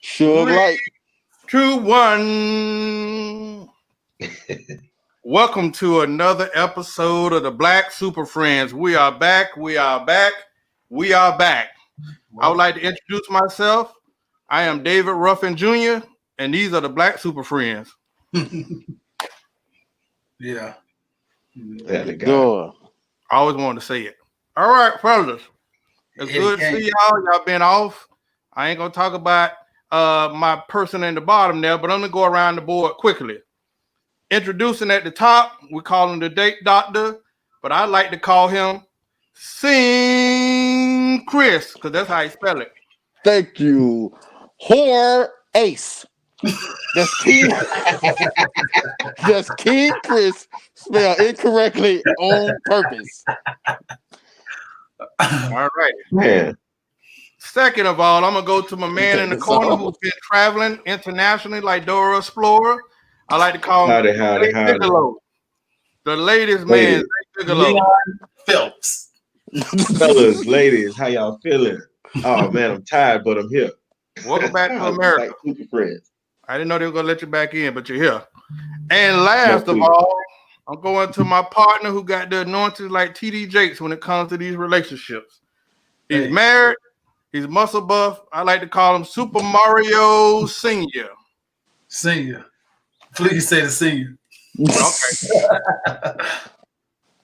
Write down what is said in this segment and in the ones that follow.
Sure, Three, like 2, 1. Welcome to another episode of the Black Super Friends. We are back. We are back. We are back. I would like to introduce myself. I am David Ruffin Jr., and these are the Black Super Friends. Yeah. go. I always wanted to say it. All right, fellas. It's good to see y'all. Y'all been off. I ain't going to talk about my person in the bottom there, but I'm going to go around the board quickly. Introducing at the top, we call him the Date Doctor, but I like to call him Sing Chris, because that's how you spell it. Thank you. Whore Ace. That's King. That's King Chris spelled incorrectly on purpose. All right. Man. Second of all, I'm going to go to my man in the corner who's been traveling internationally like Dora Explorer. I like to call him Howdy. Bigelow. The ladies' man, Zay Bigelow. Leon Phelps. Fellas, ladies, how y'all feeling? Oh man, I'm tired, but I'm here. Welcome back to America. Like super friends. I didn't know they were going to let you back in, but you're here. And last of all, I'm going to my partner who got the anointed like TD Jakes when it comes to these relationships. He's married. He's muscle buff. I like to call him Super Mario Senior. Senior. Please say the senior. Okay.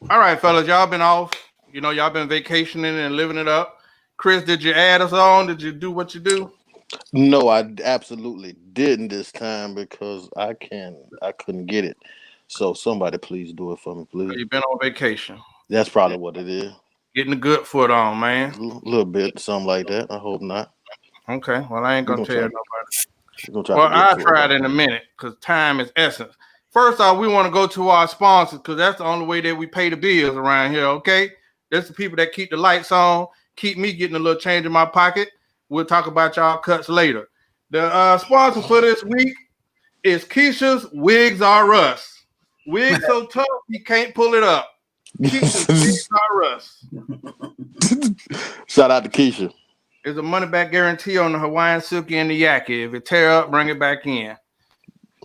All right, fellas. Y'all been off. You know, y'all been vacationing and living it up. Chris, did you add us on? Did you do what you do? No, I absolutely didn't this time because I couldn't get it. So somebody please do it for me, please. You've been on vacation. That's probably what it is. Getting the good foot on, man. A little bit, something like that. I hope not. Okay. Well, I ain't going to tell nobody. Well, I'll try it in a minute because time is essence. First off, we want to go to our sponsors because that's the only way that we pay the bills around here, okay? That's the people that keep the lights on, keep me getting a little change in my pocket. We'll talk about y'all cuts later. The sponsor for this week is Keisha's Wigs R Us. Wigs so tough, you can't pull it up. Keisha's Wigs R Us. Shout out to Keisha. There's a money-back guarantee on the Hawaiian Silky and the Yaki. If it tear up, bring it back in.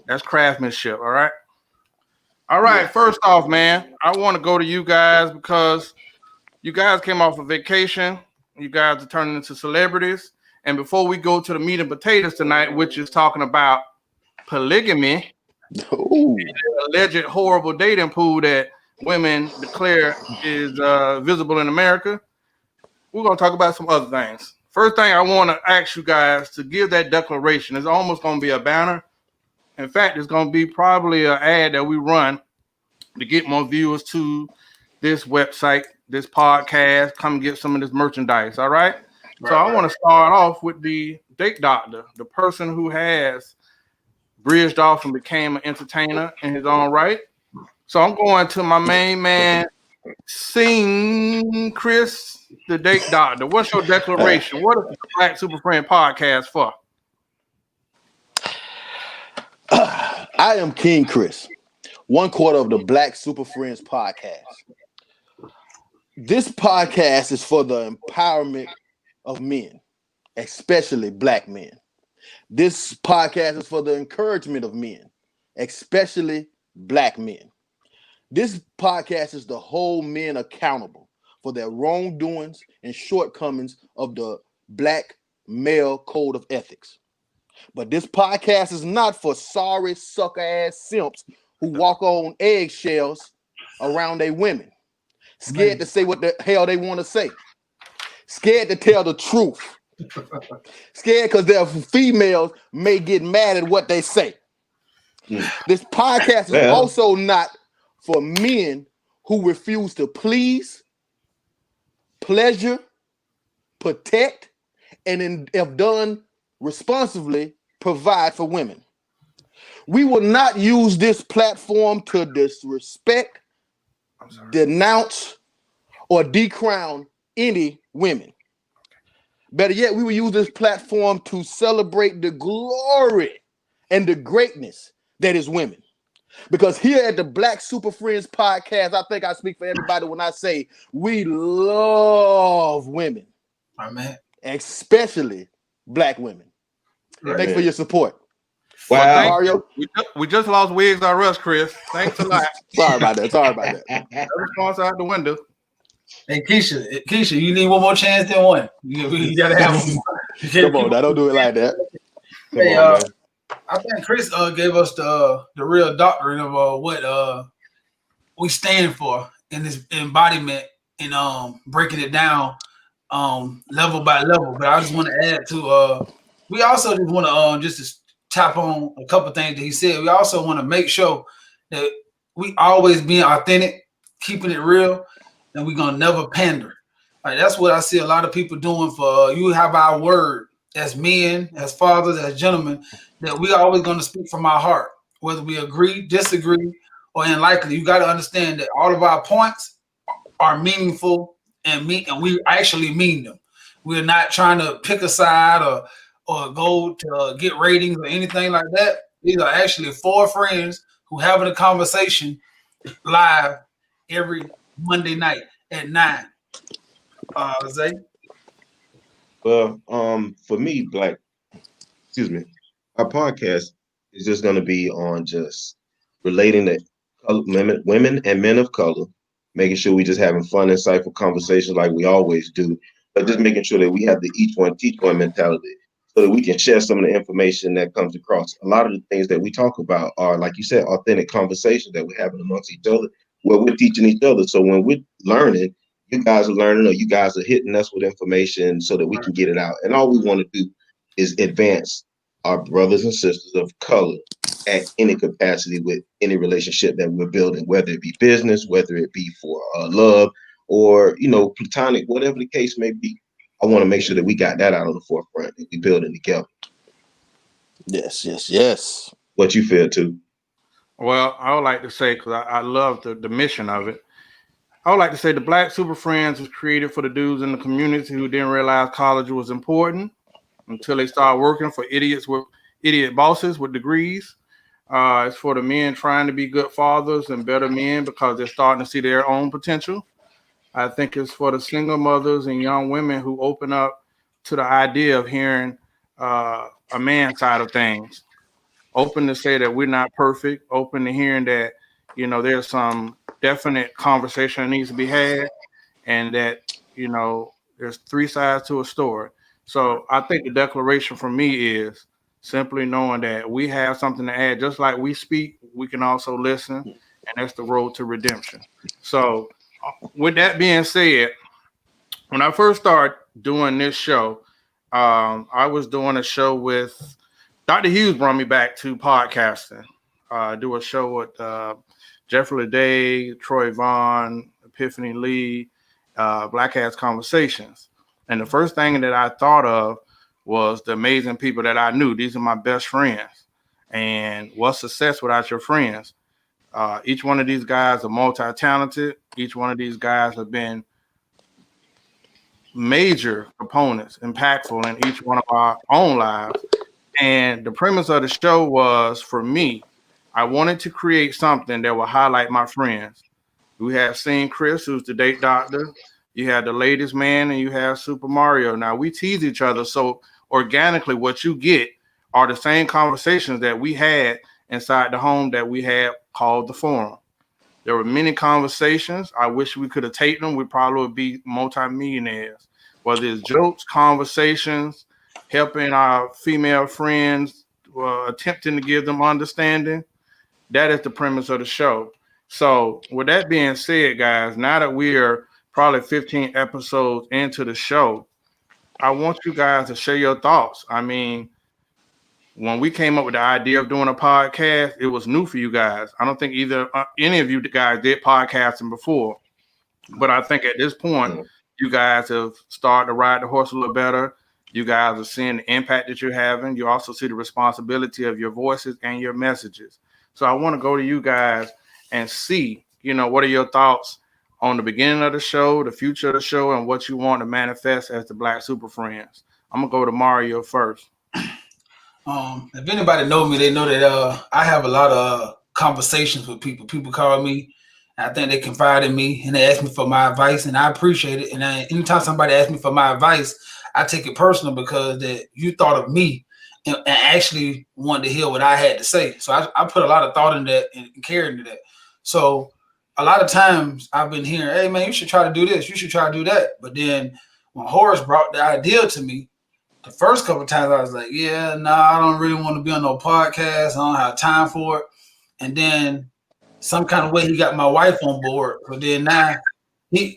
That's craftsmanship, all right? All right, First off, man, I want to go to you guys because you guys came off a vacation. You guys are turning into celebrities. And before we go to the meat and potatoes tonight, which is talking about polygamy, the alleged horrible dating pool that women declare is visible in America, we're going to talk about some other things. First thing I want to ask you guys to give that declaration. It's almost going to be a banner. In fact, it's going to be probably an ad that we run to get more viewers to this website, this podcast. Come get some of this merchandise, all right? So I want to start off with the Date Doctor, the person who has bridged off and became an entertainer in his own right. So I'm going to my main man, Sing Chris, the Date Doctor. What's your declaration? What is the Black Super Friend podcast for? I am King Chris, 1/4 of the Black Super Friends podcast. This podcast is for the empowerment of men, especially black men. This podcast is for the encouragement of men, especially black men. This podcast is to hold men accountable for their wrongdoings and shortcomings of the black male code of ethics. But this podcast is not for sorry sucker ass simps who walk on eggshells around their women, scared to say what the hell they want to say, scared to tell the truth, scared because their females may get mad at what they say. This podcast is also not for men who refuse to please, pleasure, protect, and if done responsibly, provide for women. We will not use this platform to disrespect, denounce, or decrown any women. Better yet, we will use this platform to celebrate the glory and the greatness that is women. Because here at the Black Super Friends podcast, I think I speak for everybody when I say we love women. Amen. Especially black women. And thanks for your support. Wow. Mario. We just lost Wigs R Us, Chris. Thanks a lot. Sorry about that. That response out the window. Hey, Keisha, you need one more chance than one. You gotta have one. Come on, now don't do it like that. Hey, I think Chris gave us the real doctrine of what we stand for in this embodiment and breaking it down level by level. But I just want to add to we also just want to just to tap on a couple things that he said. We also want to make sure that we always being authentic, keeping it real, and we're gonna never pander. Like that's what I see a lot of people doing. For you have our word as men, as fathers, as gentlemen, that we always gonna speak from our heart, whether we agree, disagree, or unlikely. You got to understand that all of our points are meaningful and we actually mean them. We're not trying to pick a side or go to get ratings or anything like that. These are actually four friends who having a conversation live every Monday night at 9. Zay? Well, for me, our podcast is just going to be on just relating to women and men of color, making sure we just having fun, insightful conversations like we always do, but just making sure that we have the each one teach one mentality so that we can share some of the information that comes across. A lot of the things that we talk about are, like you said, authentic conversations that we're having amongst each other, where we're teaching each other. So when we're learning, you guys are learning, or you guys are hitting us with information so that we can get it out. And all we want to do is advance our brothers and sisters of color at any capacity with any relationship that we're building, whether it be business, whether it be for love, or platonic, whatever the case may be. I want to make sure that we got that out on the forefront and we building together. Yes. What you feel too? Well, I would like to say, because I love the mission of it, I would like to say the Black Super Friends was created for the dudes in the community who didn't realize college was important until they started working for idiot bosses with degrees. It's for the men trying to be good fathers and better men because they're starting to see their own potential. I think it's for the single mothers and young women who open up to the idea of hearing a man's side of things. Open to say that we're not perfect. Open to hearing that, there's some definite conversation that needs to be had, and that, there's three sides to a story. So I think the declaration for me is simply knowing that we have something to add. Just like we speak, we can also listen, and that's the road to redemption. So with that being said, when I first started doing this show, I was doing a show with Dr. Hughes brought me back to podcasting. Do a show with Jeffrey Day, Troy Vaughn, Epiphany Lee, Black Ass Conversations. And the first thing that I thought of was the amazing people that I knew. These are my best friends. And what's success without your friends? Each one of these guys are multi-talented. Each one of these guys have been major components, impactful in each one of our own lives. And the premise of the show was, for me, I wanted to create something that will highlight my friends. We have seen Chris, who's the date doctor. You have the ladies' man, and you have Super Mario. Now, we tease each other, so organically what you get are the same conversations that we had inside the home that we had called the forum. There were many conversations. I wish we could have taken them. We probably would be multimillionaires. Whether it's jokes, conversations, helping our female friends, attempting to give them understanding. That is the premise of the show. So with that being said, guys, now that we are probably 15 episodes into the show, I want you guys to share your thoughts. I mean, when we came up with the idea of doing a podcast, it was new for you guys. I don't think any of you guys did podcasting before, but I think at this point, you guys have started to ride the horse a little better. You guys are seeing the impact that you're having. You also see the responsibility of your voices and your messages. So I want to go to you guys and see, what are your thoughts on the beginning of the show, the future of the show, and what you want to manifest as the Black Super Friends. I'm going to go to Mario first. If anybody know me, they know that I have a lot of conversations with people. People call me, and I think they confide in me, and they ask me for my advice, and I appreciate it. And anytime somebody asks me for my advice, I take it personal because that you thought of me and actually wanted to hear what I had to say. So I put a lot of thought in that and care into that. So a lot of times I've been hearing, hey man, you should try to do this, you should try to do that. But then when Horace brought the idea to me, the first couple of times I was like, yeah, I don't really want to be on no podcast. I don't have time for it. And then some kind of way he got my wife on board. But then now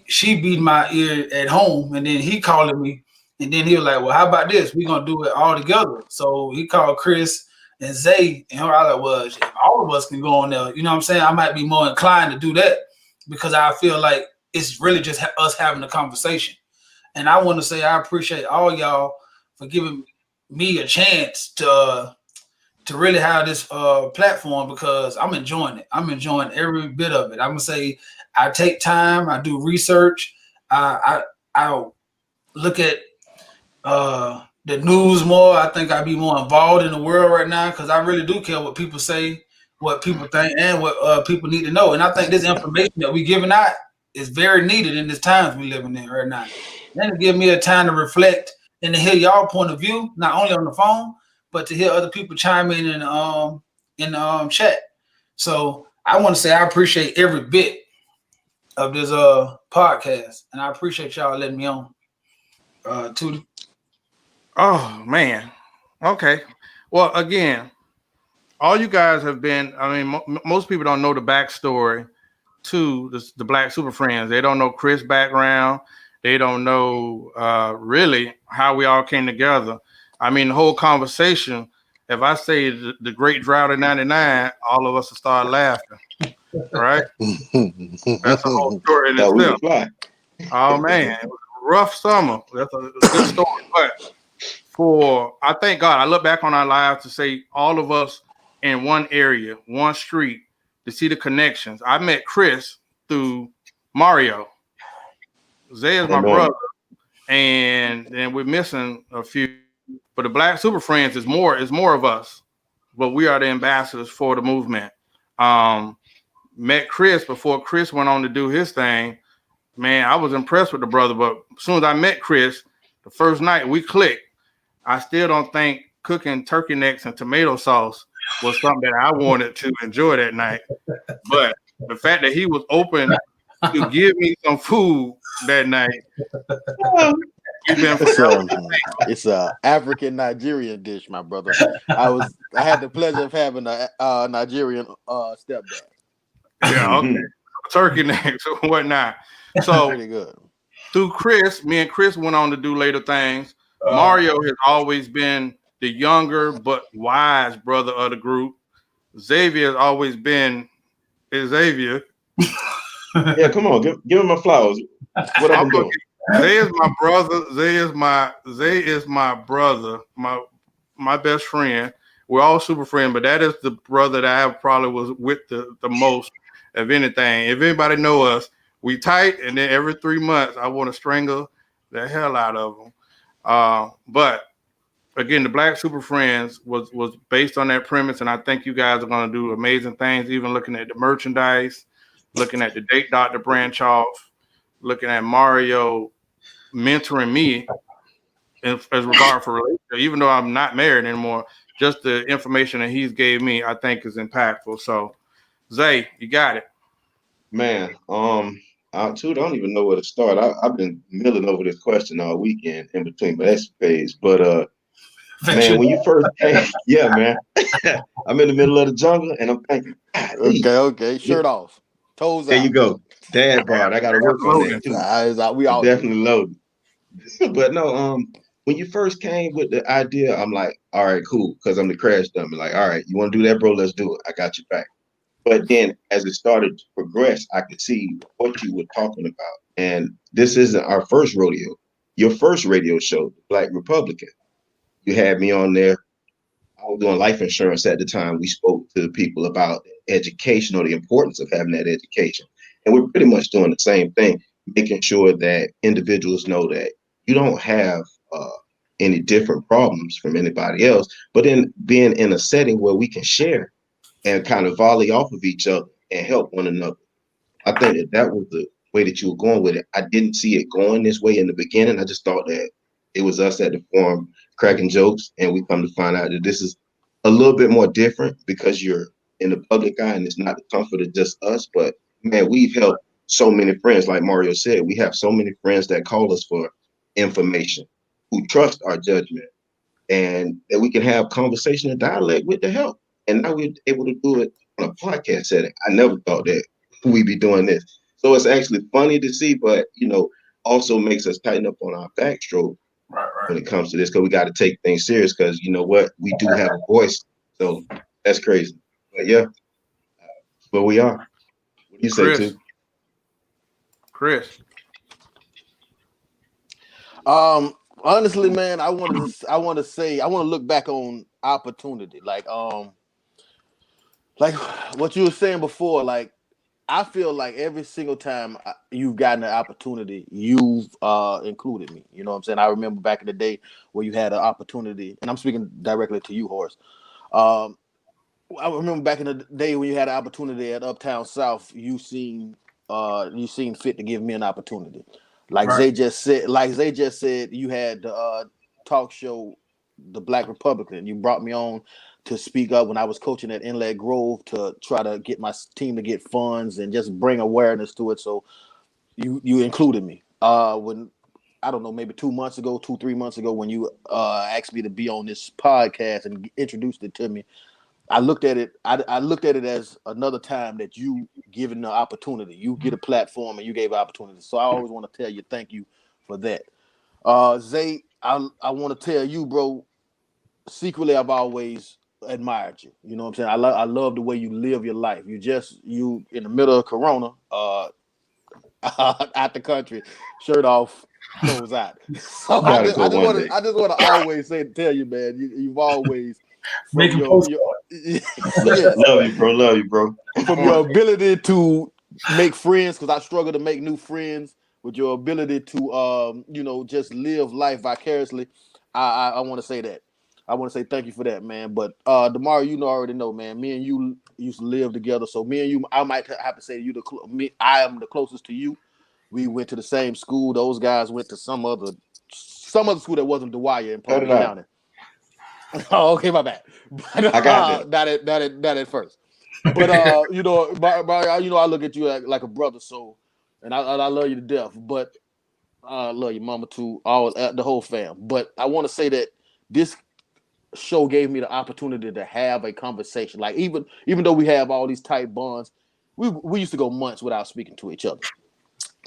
she beat my ear at home, and then he calling me, and then he was like, well, how about this? We're gonna do it all together. So he called Chris and Zay, and I like, well, if all of us can go on there, you know what I'm saying? I might be more inclined to do that because I feel like it's really just us having a conversation. And I want to say I appreciate all y'all for giving me a chance to really have this platform because I'm enjoying it. I'm enjoying every bit of it. I'm gonna say I take time, I do research, I look at the news more. I think I'd be more involved in the world right now because I really do care what people say, what people think, and what people need to know. And I think this information that we're giving out is very needed in this times we living in right now. And it give me a time to reflect and to hear y'all point of view, not only on the phone, but to hear other people chime in the chat. So I want to say I appreciate every bit of this podcast, and I appreciate y'all letting me on. Tootie. Oh man. Okay. Well, again, all you guys have been. I mean, most people don't know the backstory to the Black Super Friends. They don't know Chris' background. They don't know really how we all came together. I mean, the whole conversation. If I say the Great Drought of '99, all of us will start laughing. Right? That's a whole story in itself. Oh man, it was a rough summer. That's a good story. But I thank God, I look back on our lives to say all of us in one area, one street, to see the connections. I met Chris through Mario. Zay is my brother, and we're missing a few. But the Black Super Friends is more of us. But we are the ambassadors for the movement. Met Chris before Chris went on to do his thing. Man, I was impressed with the brother. But as soon as I met Chris, the first night we clicked. I still don't think cooking turkey necks and tomato sauce was something that I wanted to enjoy that night. But the fact that he was open to give me some food that night. It's a African Nigerian dish, my brother. I had the pleasure of having a Nigerian stepdad. Yeah, okay. Turkey necks or whatnot. So pretty good. Through Chris, me and Chris went on to do later things. Mario has always been the younger but wise brother of the group. Xavier has always been Xavier. Yeah, come on, give him my flowers. What I'm doing? Zay is my brother. Zay is my brother, my best friend. We're all super friends, but that is the brother that I probably was with the most of anything. If anybody know us, we tight, and then every 3 months I want to strangle the hell out of them. But again, the Black Super Friends was based on that premise, and I think you guys are going to do amazing things. Even looking at the merchandise, looking at the Date Doctor branch off, looking at Mario mentoring me as regard for relationship, even though I'm not married anymore. Just the information that he's gave me, I think, is impactful. So, Zay, you got it, man. I don't even know where to start. I've been milling over this question all weekend in between my escapades. But man, when you first came, yeah, man, I'm in the middle of the jungle and I'm thinking, okay, shirt off, toes there out. you go, dad bod. I got to work on that too. We all definitely loaded. But no, when you first came with the idea, I'm like, all right, cool, because I'm the crash dummy. Like, all right, you want to do that, bro? Let's do it. I got your back. But then as it started to progress, I could see what you were talking about. And this isn't our first rodeo. Your first radio show, Black Republican, you had me on there. I was doing life insurance at the time. We spoke to people about education or the importance of having that education. And we're pretty much doing the same thing, making sure that individuals know that you don't have any different problems from anybody else, but in being in a setting where we can share and kind of volley off of each other and help one another. I think that was the way that you were going with it. I didn't see it going this way in the beginning. I just thought that it was us at the forum cracking jokes, and we come to find out that this is a little bit more different because you're in the public eye and it's not the comfort of just us. But man, we've helped so many friends. Like Mario said, we have so many friends that call us for information, who trust our judgment, and that we can have conversation and dialect with the help. And now we're able to do it on a podcast setting. I never thought that we'd be doing this. So it's actually funny to see, but also makes us tighten up on our backstroke when it comes to this, because we got to take things serious, because you know what? We do have a voice. So that's crazy. But yeah, but we are. What do you say, too? Chris. Honestly, man, I want to look back on opportunity. Like what you were saying before, like I feel like every single time you've gotten an opportunity, you've included me. You know what I'm saying? I remember back in the day where you had an opportunity, and I'm speaking directly to you, Horace. I remember back in the day when you had an opportunity at Uptown South, you seen fit to give me an opportunity. Like Zay just said, you had the talk show, The Black Republican. You brought me on to speak up when I was coaching at Inlet Grove to try to get my team to get funds and just bring awareness to it. So you included me. When I don't know, maybe 3 months ago, when you asked me to be on this podcast and introduced it to me, I looked at it. I looked at it as another time that you given the opportunity. You get a platform and you gave opportunity. So I always want to tell you thank you for that. Zay, I want to tell you, bro. Secretly, I've always admired you. You know what I'm saying? I love the way you live your life. You in the middle of Corona, out the country, shirt off, clothes out. So I just want to always tell you, man. You've always make from your Love you, bro. From your ability to make friends, because I struggle to make new friends, with your ability to just live life vicariously. I want to say that. I want to say thank you for that, man. But DeMar, already know, man. Me and you used to live together, so me and you, I might have to say I am the closest to you. We went to the same school. Those guys went to some other school that wasn't Dwyer in Palm Beach County. Oh, okay, my bad. But, I got that. Not at first. But I look at you like a brother. So, and I love you to death. But I love your mama too. All the whole fam. But I want to say that this show gave me the opportunity to have a conversation. Like even though we have all these tight bonds, we used to go months without speaking to each other.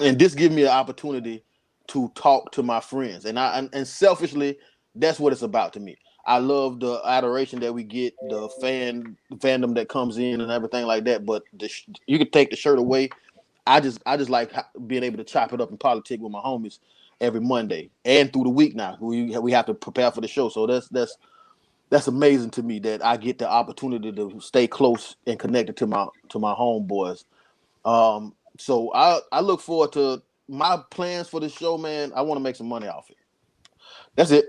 And this gave me an opportunity to talk to my friends. And selfishly, that's what it's about to me. I love the adoration that we get, the fandom that comes in and everything like that. But you can take the shirt away. I just like being able to chop it up in politics with my homies every Monday and through the week now. We have to prepare for the show. So that's amazing to me that I get the opportunity to stay close and connected to my homeboys. So I look forward to my plans for the show, man. I want to make some money off it. That's it.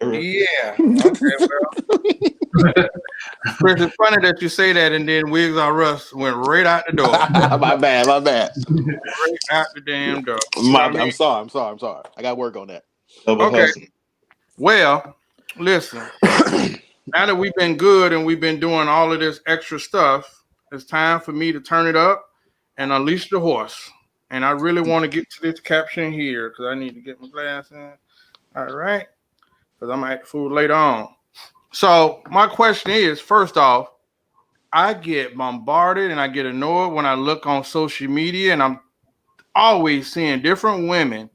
Yeah. Okay, well. Chris, it's funny that you say that, and then Wigs R Us went right out the door. My bad. Right out the damn door. I'm sorry. I got to work on that. Okay. Well, listen. Now that we've been good and we've been doing all of this extra stuff, it's time for me to turn it up and unleash the horse. And I really want to get to this caption here because I need to get my glass in. All right. Because I might have food later on. So my question is, first off, I get bombarded and I get annoyed when I look on social media and I'm always seeing different women,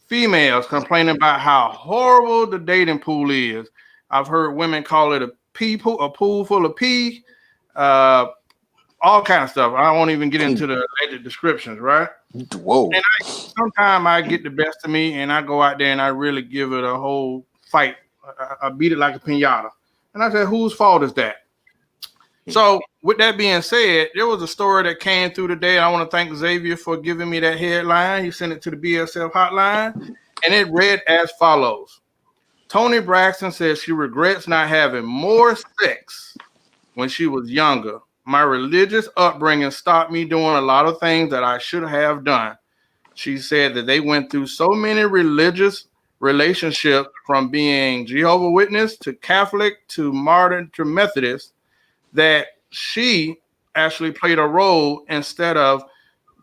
females, complaining about how horrible the dating pool is. I've heard women call it a pool full of pee, all kind of stuff. I won't even get into the descriptions, right? Whoa. And sometimes I get the best of me and I go out there and I really give it a whole fight. I beat it like a piñata. And I said, whose fault is that? So with that being said, there was a story that came through today. And I want to thank Xavier for giving me that headline. He sent it to the BSF hotline. And it read as follows. Toni Braxton says she regrets not having more sex when she was younger. My religious upbringing stopped me doing a lot of things that I should have done. She said that they went through so many religious relationship from being Jehovah's Witness to Catholic to Martyr to Methodist, that she actually played a role instead of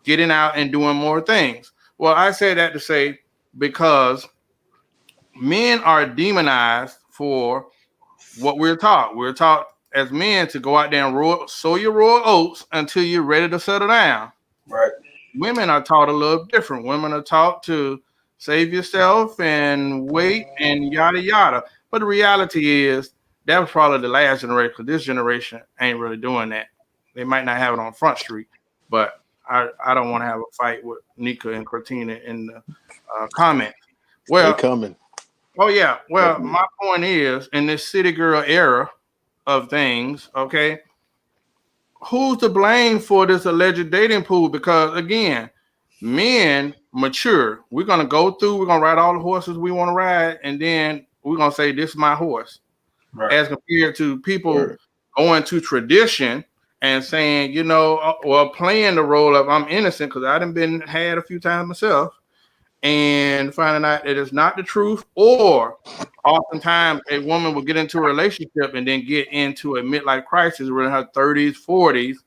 getting out and doing more things. Well, I say that to say because men are demonized for what we're taught. We're taught as men to go out there and sow your royal oats until you're ready to settle down. Right. Women are taught a little different. Women are taught to save yourself and wait and yada yada. But the reality is that was probably the last generation, because this generation ain't really doing that. They might not have it on Front Street, but I don't want to have a fight with Nika and Cortina in the comment. Well, they're coming. Oh yeah. Well, my point is, in this city girl era of things, okay, who's to blame for this alleged dating pool? Because again, men mature. We're gonna go through. We're gonna ride all the horses we want to ride, and then we're gonna say this is my horse. Right. As compared to people going to tradition and saying, you know, well, playing the role of I'm innocent because I done been had a few times myself, and finding out that it's not the truth, or oftentimes a woman will get into a relationship and then get into a midlife crisis in her 30s, 40s,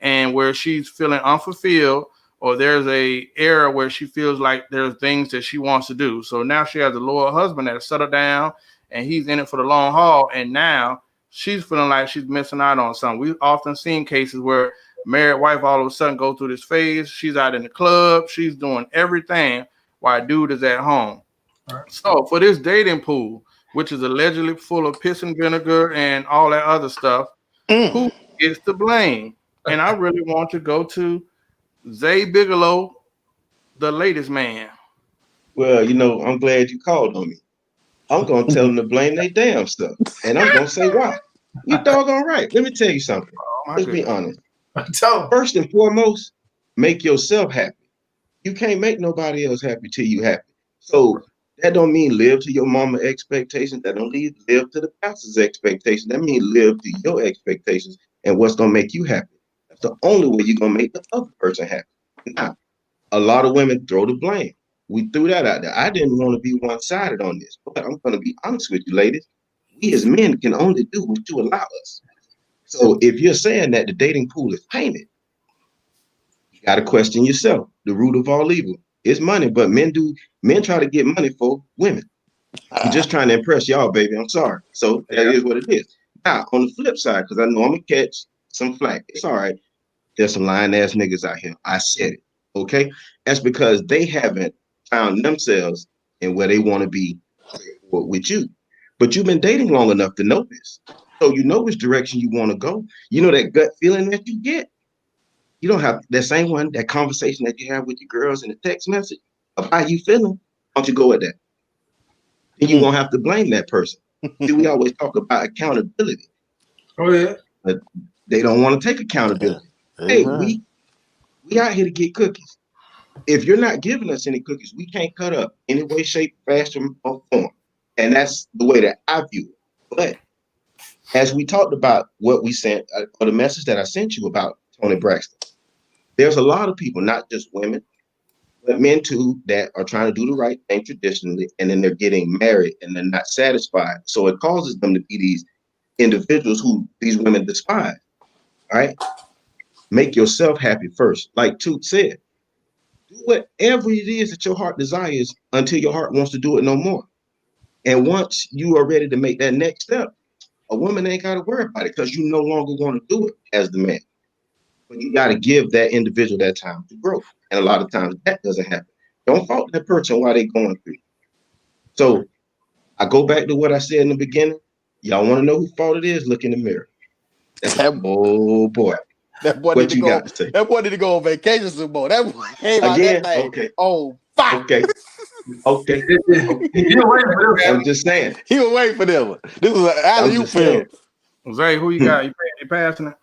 and where she's feeling unfulfilled, or there's a era where she feels like there's things that she wants to do. So now she has a loyal husband that settled down and he's in it for the long haul, and now she's feeling like she's missing out on something. We've often seen cases where married wife all of a sudden go through this phase. She's out in the club, she's doing everything while dude is at home. Right. So for this dating pool, which is allegedly full of piss and vinegar and all that other stuff, who is to blame? And I really want to go to Zay Bigelow, the latest man. Well, you know, I'm glad you called on me. I'm going to tell them to blame their damn stuff. And I'm going to say why. You doggone right. Let me tell you something. Let's be honest. First and foremost, make yourself happy. You can't make nobody else happy till you happy. So that don't mean live to your mama expectations. That don't mean live to the pastor's expectations. That means live to your expectations and what's going to make you happy. That's the only way you're going to make the other person happy. Now, a lot of women throw the blame. We threw that out there. I didn't want to be one-sided on this, but I'm going to be honest with you, ladies. We as men can only do what you allow us. So if you're saying that the dating pool is tainted, you got to question yourself. The root of all evil is money, but men try to get money for women. I'm just trying to impress y'all, baby. I'm sorry. So that is what it is. Now, on the flip side, because I know I'm going to catch some flack. It's all right. There's some lying ass niggas out here. I said it. Okay? That's because they haven't found themselves in where they want to be with you. But you've been dating long enough to know this. So you know which direction you want to go. You know that gut feeling that you get. You don't have that same one, that conversation that you have with your girls in the text message of how you feeling. Why don't you go with that? Then you won't have to blame that person. See, we always talk about accountability. Oh, yeah. But they don't want to take accountability. Yeah. Hey, we out here to get cookies. If you're not giving us any cookies, we can't cut up any way, shape, fashion, or form. And that's the way that I view it. But as we talked about what we sent, or the message that I sent you about Toni Braxton, there's a lot of people, not just women, but men too, that are trying to do the right thing traditionally, and then they're getting married and they're not satisfied. So it causes them to be these individuals who these women despise. All right? Make yourself happy first. Like Toot said, do whatever it is that your heart desires until your heart wants to do it no more. And once you are ready to make that next step, a woman ain't got to worry about it because you no longer want to do it as the man. But you got to give that individual that time to grow. And a lot of times that doesn't happen. Don't fault that person while they're going through. So I go back to what I said in the beginning. Y'all want to know whose fault it is? Look in the mirror. Oh boy. That boy what you got to say? That boy need to go on vacation some more. That boy came out again. That thing. Okay. Oh, fuck. Okay. Okay. I'm just saying. He was waiting for them. This was how do you feel? Zay, who you got? You passing it?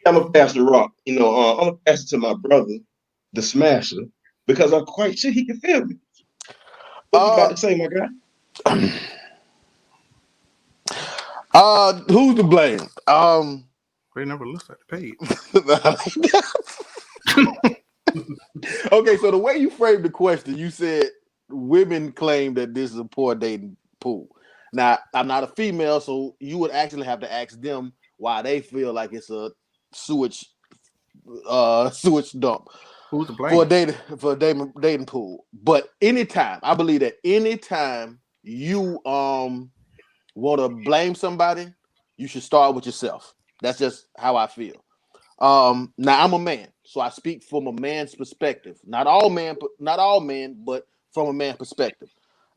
I'm gonna pass the rock. You know, I'm gonna pass it to my brother, the Smasher, because I'm quite sure he can feel me. What you got to say, my guy? Who's to blame? They never looked at the page. Okay, so the way you framed the question, you said women claim that this is a poor dating pool. Now, I'm not a female, so you would actually have to ask them why they feel like it's a sewage dump Who's to blame? for a dating pool. But anytime, I believe that anytime you want to blame somebody, you should start with yourself. That's just how I feel. Now I'm a man, so I speak from a man's perspective. Not all men, but from a man's perspective.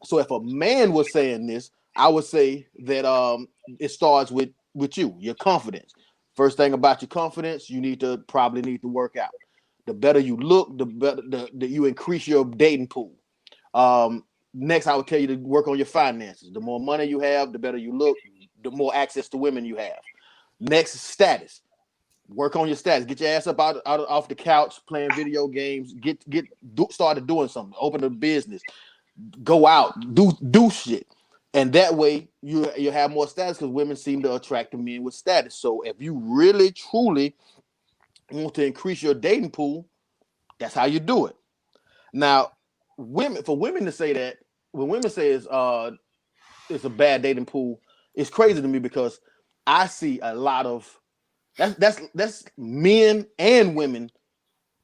So if a man was saying this, I would say that it starts with you, your confidence. First thing about your confidence, you probably need to work out. The better you look, the better you increase your dating pool. Next, I would tell you to work on your finances. The more money you have, the better you look, the more access to women you have. Next, status. Work on your status. Get your ass up out off the couch playing video games. Started doing something. Open a business. Go out. Do shit. And that way you have more status because women seem to attract men with status. So if you really truly want to increase your dating pool, that's how you do it. Now, for women to say that, when women say it's a bad dating pool, it's crazy to me because I see a lot of that's men and women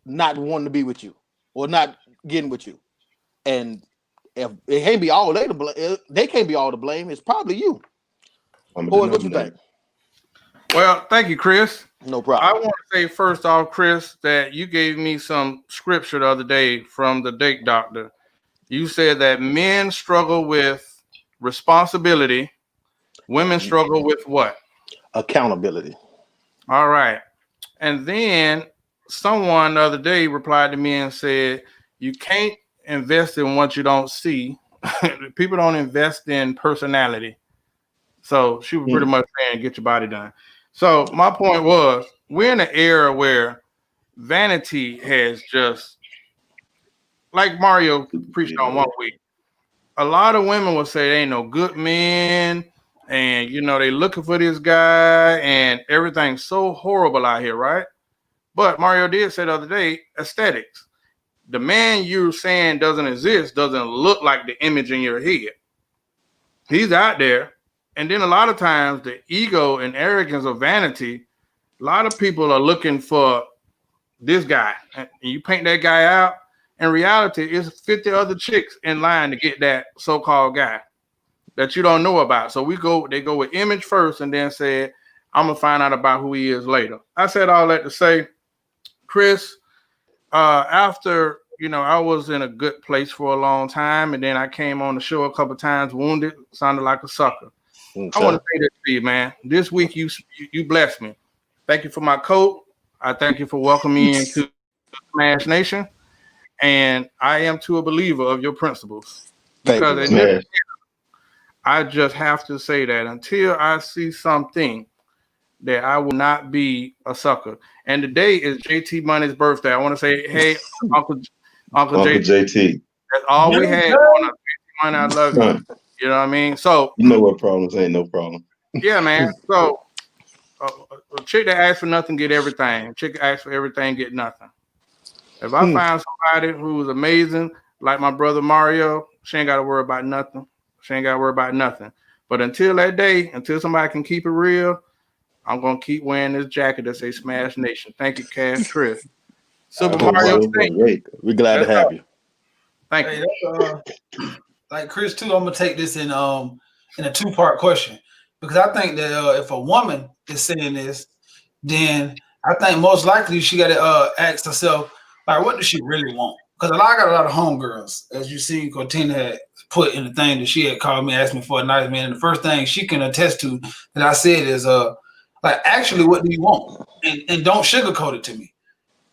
not wanting to be with you or not getting with you. And if it can't be all they can't be all to blame. It's probably you. Boys, what you think? Well, thank you, Chris. No problem. I want to say first off, Chris, that you gave me some scripture the other day from the Date Doctor. You said that men struggle with responsibility. Women struggle with what? Accountability. All right. And then someone the other day replied to me and said, you can't invest in what you don't see. People don't invest in personality. So she was pretty much saying, get your body done. So my point was, we're in an era where vanity has just, like Mario preached on one week, a lot of women will say they ain't no good men, and they looking for this guy, and everything's so horrible out here, right? But Mario did say the other day, aesthetics. The man you're saying doesn't exist doesn't look like the image in your head. He's out there. And then a lot of times the ego and arrogance of vanity, a lot of people are looking for this guy. And you paint that guy out. In reality, it's 50 other chicks in line to get that so-called guy that you don't know about. So they go with image first and then say, I'm going to find out about who he is later. I said all that to say, Chris, after, I was in a good place for a long time, and then I came on the show a couple of times, wounded, sounded like a sucker. Okay. I want to say this to you, man. This week, you blessed me. Thank you for my coat. I thank you for welcoming me into Smash Nation. And I am too a believer of your principles. Because I just have to say that until I see something, that I will not be a sucker. And today is JT Money's birthday. I want to say, hey, Uncle JT. That's all we had on us. JT Money, I love you. You know what I mean? So you know what problems ain't no problem. Yeah, man. So a chick that asks for nothing get everything. A chick that asks for everything get nothing. If I find somebody who's amazing, like my brother Mario, she ain't got to worry about nothing. But until that day, until somebody can keep it real, I'm going to keep wearing this jacket that says Smash Nation. Thank you, Cash Chris. Super Mario, we're glad to have you. Thank you. Like Chris, too, I'm going to take this in a two-part question. Because I think that if a woman is saying this, then I think most likely she got to ask herself, like, what does she really want? Because I got a lot of homegirls, as you see, Cortina had put in the thing that she had called me, asked me for a nice man. And the first thing she can attest to that I said is, like, actually, what do you want? And don't sugarcoat it to me.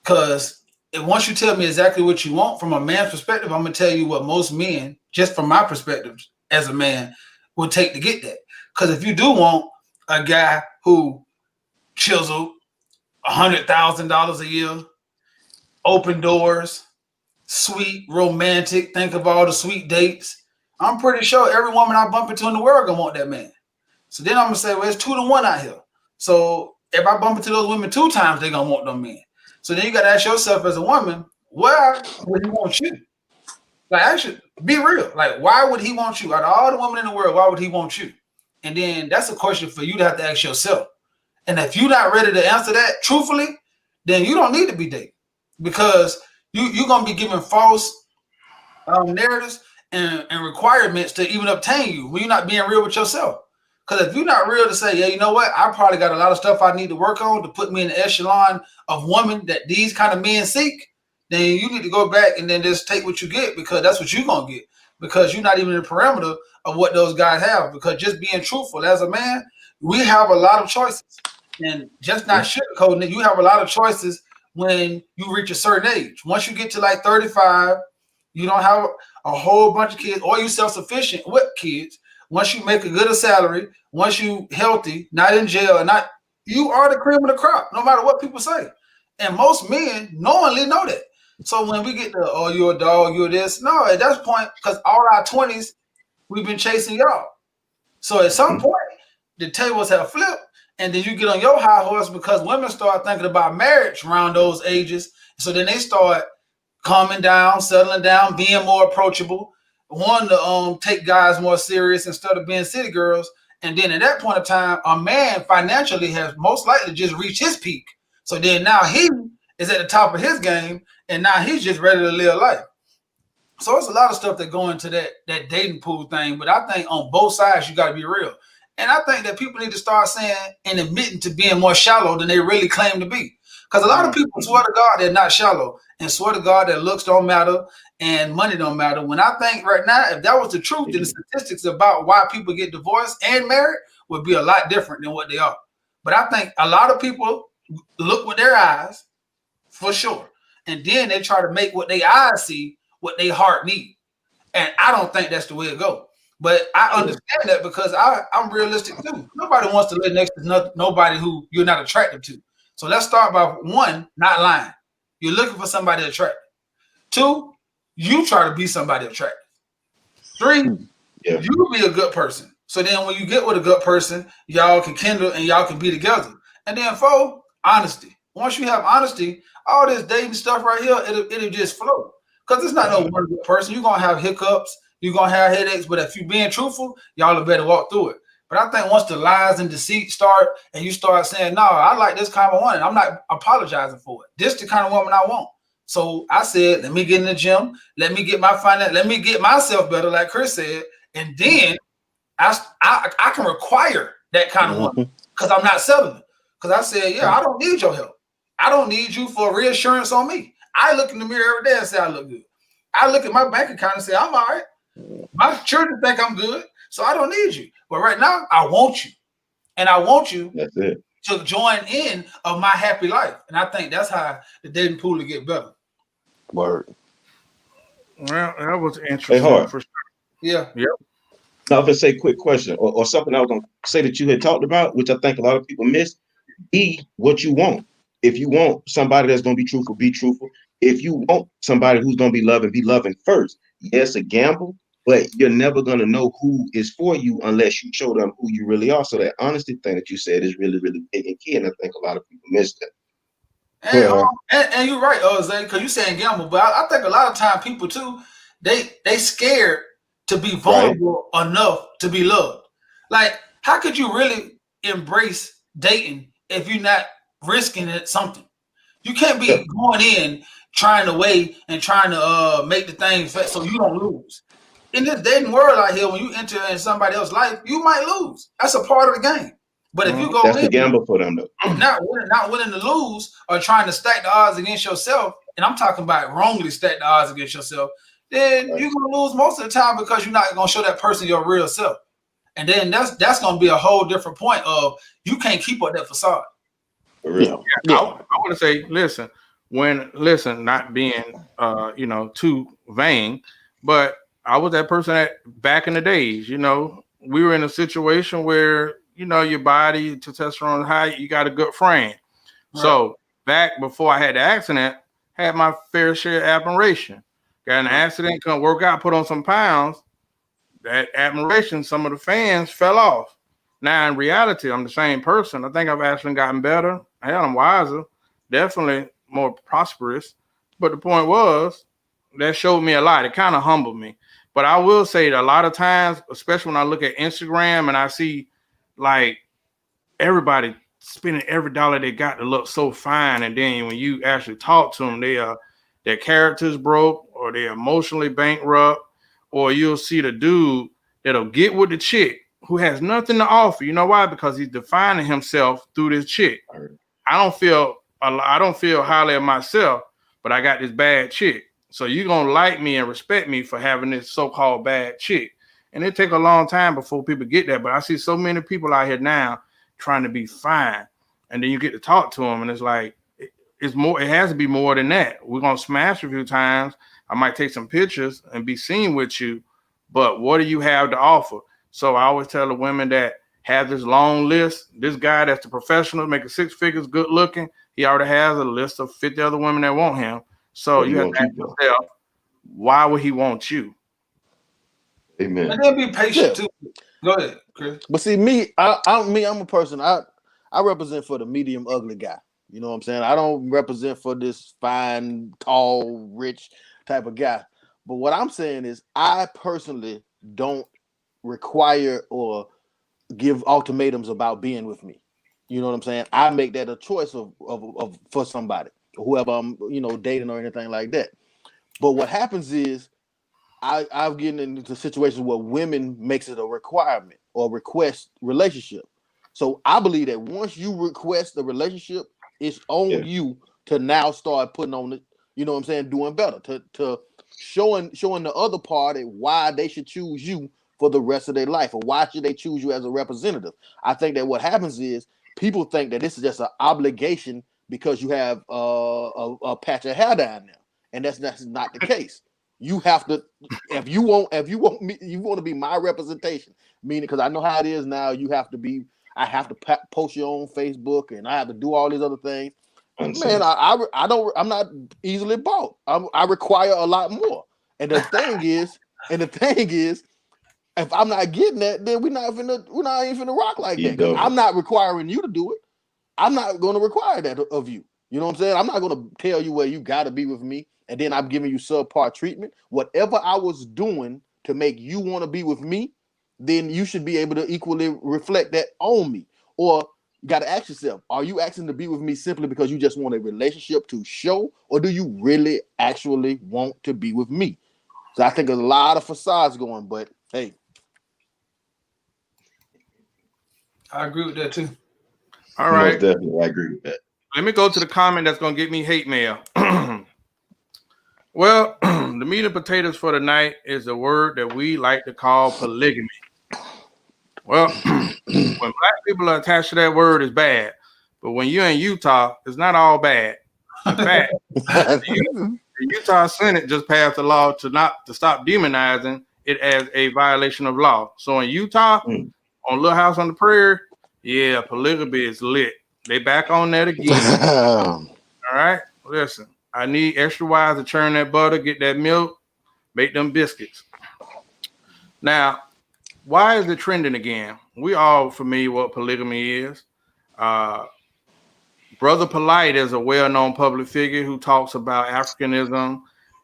Because once you tell me exactly what you want from a man's perspective, I'm going to tell you what most men, just from my perspective as a man, would take to get that. Because if you do want a guy who chiseled $100,000 a year, open doors, sweet, romantic, think of all the sweet dates, I'm pretty sure every woman I bump into in the world gonna want that man. So then I'm gonna say, well, it's 2-1 out here. So if I bump into those women 2 times, they're gonna want them men. So then you gotta ask yourself as a woman, where would he want you? Like, actually, be real. Like, why would he want you? Out of all the women in the world, why would he want you? And then that's a question for you to have to ask yourself. And if you're not ready to answer that truthfully, then you don't need to be dating, because you're gonna be giving false narratives and requirements to even obtain you when you're not being real with yourself. Because if you're not real to say, yeah, you know what, I probably got a lot of stuff I need to work on to put me in the echelon of women that these kind of men seek, then you need to go back and then just take what you get, because that's what you're gonna get. Because you're not even in the parameter of what those guys have. Because just being truthful as a man, we have a lot of choices. And just not sugarcoating it, you have a lot of choices when you reach a certain age. Once you get to like 35, you don't have a whole bunch of kids, or you self-sufficient with kids. Once you make a good salary, once you healthy, not in jail, and not, you are the cream of the crop, no matter what people say. And most men knowingly know that. So when we get to, oh, you're a dog, you're this, no, at that point, because all our 20s, we've been chasing y'all. So at some point, the tables have flipped, and then you get on your high horse, because women start thinking about marriage around those ages. So then they start calming down, settling down, being more approachable, wanting to take guys more serious instead of being city girls. And then at that point of time, a man financially has most likely just reached his peak. So then now he is at the top of his game, and now he's just ready to live life. So it's a lot of stuff that go into that dating pool thing. But I think on both sides, you got to be real. And I think that people need to start saying and admitting to being more shallow than they really claim to be. Because a lot of people swear to God they're not shallow, and swear to God that looks don't matter and money don't matter. When I think right now, if that was the truth, then the statistics about why people get divorced and married would be a lot different than what they are. But I think a lot of people look with their eyes, for sure. And then they try to make what their eyes see what their heart need. And I don't think that's the way to go. But I understand that, because I'm realistic too. Nobody wants to live next to nobody who you're not attracted to. So let's start by one, not lying. You're looking for somebody attractive. Two, you try to be somebody attractive. Three, you be a good person. So then when you get with a good person, y'all can kindle and y'all can be together. And then four, honesty. Once you have honesty, all this dating stuff right here, it'll just flow. Because it's not no one good person. You're going to have hiccups. You're going to have headaches. But if you're being truthful, y'all are better walk through it. But I think once the lies and deceit start, and you start saying, no, I like this kind of woman, I'm not apologizing for it. This the kind of woman I want. So I said, let me get in the gym. Let me get my finance. Let me get myself better, like Chris said. And then I can require that kind of woman, because I'm not settling. Because I said, yeah, I don't need your help. I don't need you for reassurance on me. I look in the mirror every day and say I look good. I look at my bank account and say I'm all right. My children think I'm good, so I don't need you. But right now, I want you. And I want you to join in of my happy life. And I think that's how the dating pool will get better. Word. Well, that was interesting. For sure. Yeah. Yep. Now, if I say quick question or something I was going to say that you had talked about, which I think a lot of people miss, be what you want. If you want somebody that's going to be truthful, be truthful. If you want somebody who's going to be loving first. Yes, a gamble, but you're never going to know who is for you unless you show them who you really are. So that honesty thing that you said is really, really big and key, and I think a lot of people miss that. And you're right, Zay, because you're saying gamble, but I think a lot of time people too, they scared to be vulnerable enough to be loved. Like, how could you really embrace dating if you're not risking it something? You can't be going in trying to wait and trying to make the thing so you don't lose. In this dating world out here, when you enter in somebody else's life, you might lose. That's a part of the game. But if you go that's in, the gamble for them, though. Not willing to lose or trying to stack the odds against yourself, and I'm talking about wrongly stack the odds against yourself, then you're gonna lose most of the time, because you're not gonna show that person your real self. And then that's gonna be a whole different point of you can't keep up that facade. For real. Yeah. I want to say, not being too vain, but I was that person that back in the days, we were in a situation where, your body, testosterone high, you got a good frame. Right. So back before I had the accident, had my fair share of admiration. Got in an accident, couldn't work out, put on some pounds. That admiration, some of the fans fell off. Now, in reality, I'm the same person. I think I've actually gotten better. Hell, I'm wiser, definitely more prosperous. But the point was, that showed me a lot. It kind of humbled me. But I will say that a lot of times, especially when I look at Instagram and I see like everybody spending every dollar they got to look so fine, and then when you actually talk to them, their character's broke or they're emotionally bankrupt, or you'll see the dude that'll get with the chick who has nothing to offer. You know why? Because he's defining himself through this chick. I don't feel highly of myself, but I got this bad chick. So you're gonna like me and respect me for having this so-called bad chick. And it take a long time before people get that. But I see so many people out here now trying to be fine, and then you get to talk to them, and it's like it's more. It has to be more than that. We're gonna smash a few times. I might take some pictures and be seen with you, but what do you have to offer? So I always tell the women that have this long list. This guy that's the professional, making 6 figures, good looking, he already has a list of 50 other women that want him. So you have to ask yourself, why would he want you? Amen. And then be patient too. Go ahead, Chris. But see, I'm a person. I represent for the medium ugly guy. You know what I'm saying? I don't represent for this fine, tall, rich type of guy. But what I'm saying is, I personally don't require or give ultimatums about being with me. You know what I'm saying? I make that a choice of for somebody, whoever I'm, dating or anything like that. But what happens is, I've gotten into situations where women makes it a requirement or request relationship. So I believe that once you request the relationship, it's on you to now start putting on it. You know what I'm saying? Doing better, to showing the other party why they should choose you for the rest of their life, or why should they choose you as a representative. I think that what happens is people think that this is just an obligation because you have a patch of hair down there, and that's not the case. You have to, if you want me, you want to be my representation. Meaning, because I know how it is now. I have to post you on Facebook, and I have to do all these other things. Man, I'm not easily bought. I require a lot more. And the thing is, if I'm not getting that, then we're not even finna rock like that. Because I'm not requiring you to do it. I'm not going to require that of you. You know what I'm saying? I'm not going to tell you where you got to be with me, and then I'm giving you subpar treatment. Whatever I was doing to make you want to be with me, then you should be able to equally reflect that on me. Or you got to ask yourself, are you asking to be with me simply because you just want a relationship to show, or do you really actually want to be with me? So I think there's a lot of facades going, but hey. I agree with that too. All right. Most definitely, I agree with that. Let me go to the comment that's going to get me hate mail. Well, the meat and potatoes for tonight is a word that we like to call polygamy. Well, when black people are attached to that word, it's bad. But when you're in Utah, it's not all bad. In fact, the Utah Senate just passed a law to stop demonizing it as a violation of law. So in Utah, on Little House on the Prairie, yeah, polygamy is lit. They back on that again. All right, listen. I need extra wires to churn that butter, get that milk, make them biscuits. Now, why is it trending again? We all familiar with what polygamy is. Brother Polite is a well-known public figure who talks about Africanism.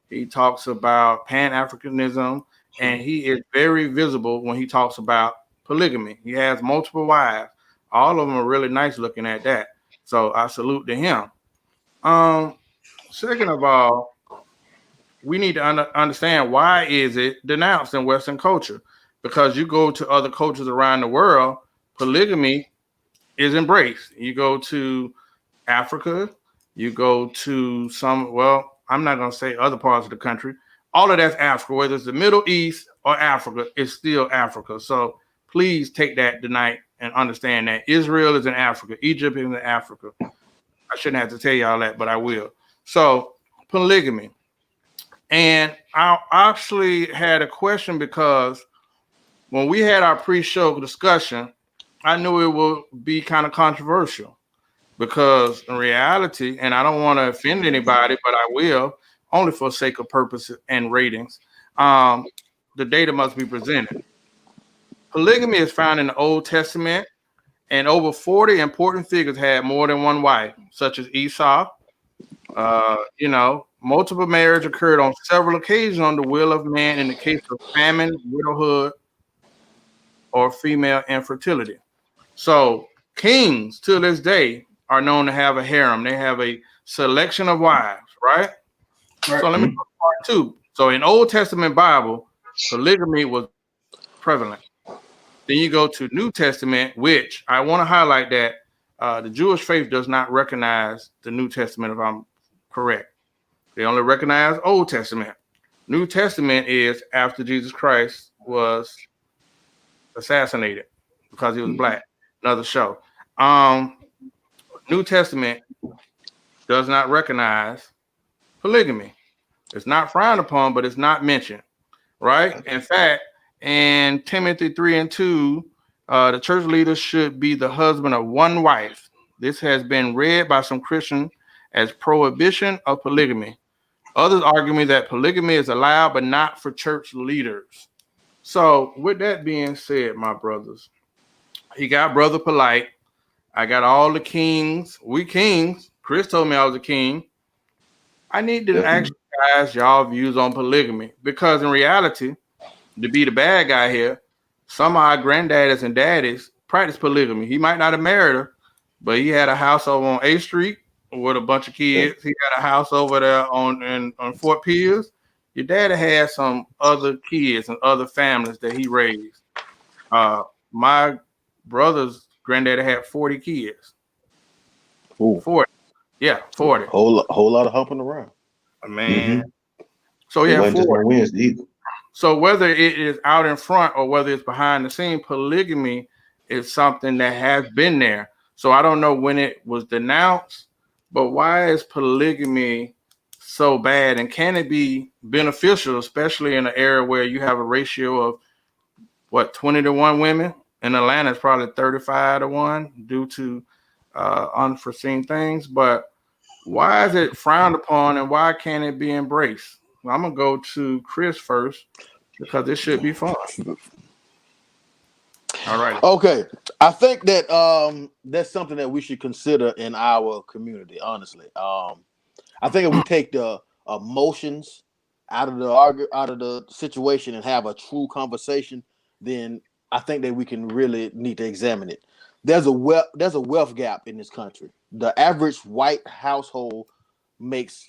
He talks about Pan-Africanism, and he is very visible when he talks about polygamy. He has multiple wives. All of them are really nice looking at that. So I salute to him. Second of all, we need to understand, why is it denounced in Western culture? Because you go to other cultures around the world, polygamy is embraced. You go to Africa, you go to I'm not going to say other parts of the country. All of that's Africa, whether it's the Middle East or Africa, it's still Africa. So please take that tonight and understand that Israel is in Africa, Egypt is in Africa. I shouldn't have to tell y'all that, but I will. So polygamy. And I actually had a question, because when we had our pre-show discussion, I knew it would be kind of controversial, because in reality, and I don't want to offend anybody, but I will, only for sake of purpose and ratings, the data must be presented. Polygamy is found in the Old Testament, and over 40 important figures had more than one wife, such as Esau, multiple marriage occurred on several occasions on the will of man in the case of famine, widowhood, or female infertility. So kings to this day are known to have a harem. They have a selection of wives, right? So let me go to part 2. So in Old Testament Bible, polygamy was prevalent. Then you go to New Testament, which I want to highlight that the Jewish faith does not recognize the New Testament, if I'm correct. They only recognize Old Testament. New Testament is after Jesus Christ was assassinated because he was black. Another show. New Testament does not recognize polygamy. It's not frowned upon, but it's not mentioned, right? In fact, in Timothy 3:2, the church leaders should be the husband of one wife. This has been read by some Christians as prohibition of polygamy. Others argue that polygamy is allowed, but not for church leaders. So with that being said, my brothers, he got Brother Polite. I got all the kings. We kings. Chris told me I was a king. I need to ask you guys y'all views on polygamy, because in reality, to be the bad guy here, some of our granddaddies and daddies practice polygamy. He might not have married her, but he had a house over on A Street with a bunch of kids. He had a house over there on Fort Pierce. Your daddy had some other kids and other families that he raised. My brother's granddaddy had 40 kids. Ooh. 40. Yeah, 40. Whole lot of humping around. Man. So yeah, 40. So whether it is out in front or whether it's behind the scene, polygamy is something that has been there. So I don't know when it was denounced, but why is polygamy so bad? And can it be beneficial, especially in an area where you have a ratio of 20-1 women? In Atlanta, it's probably 35-1 due to unforeseen things. But why is it frowned upon, and why can't it be embraced? Well, I'm gonna go to Chris first because this should be fun. All right. Okay, I think that that's something that we should consider in our community. Honestly, I think if we take the emotions out of the situation and have a true conversation, then I think that we can really need to examine it. There's a wealth gap in this country. The average white household makes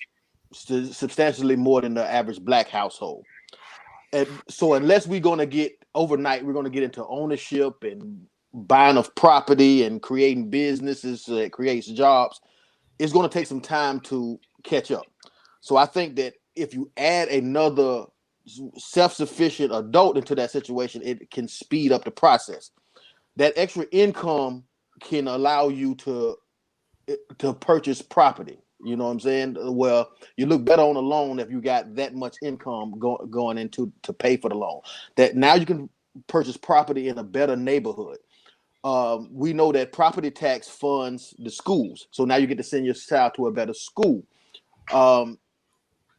substantially more than the average black household. And so unless we're going to get overnight, we're going to get into ownership and buying of property and creating businesses that creates jobs, it's going to take some time to catch up. So I think that if you add another self-sufficient adult into that situation, it can speed up the process. That extra income can allow you to purchase property. You know what I'm saying? Well, you look better on a loan if you got that much income going into to pay for the loan. That now you can purchase property in a better neighborhood. We know that property tax funds the schools, so now you get to send your child to a better school.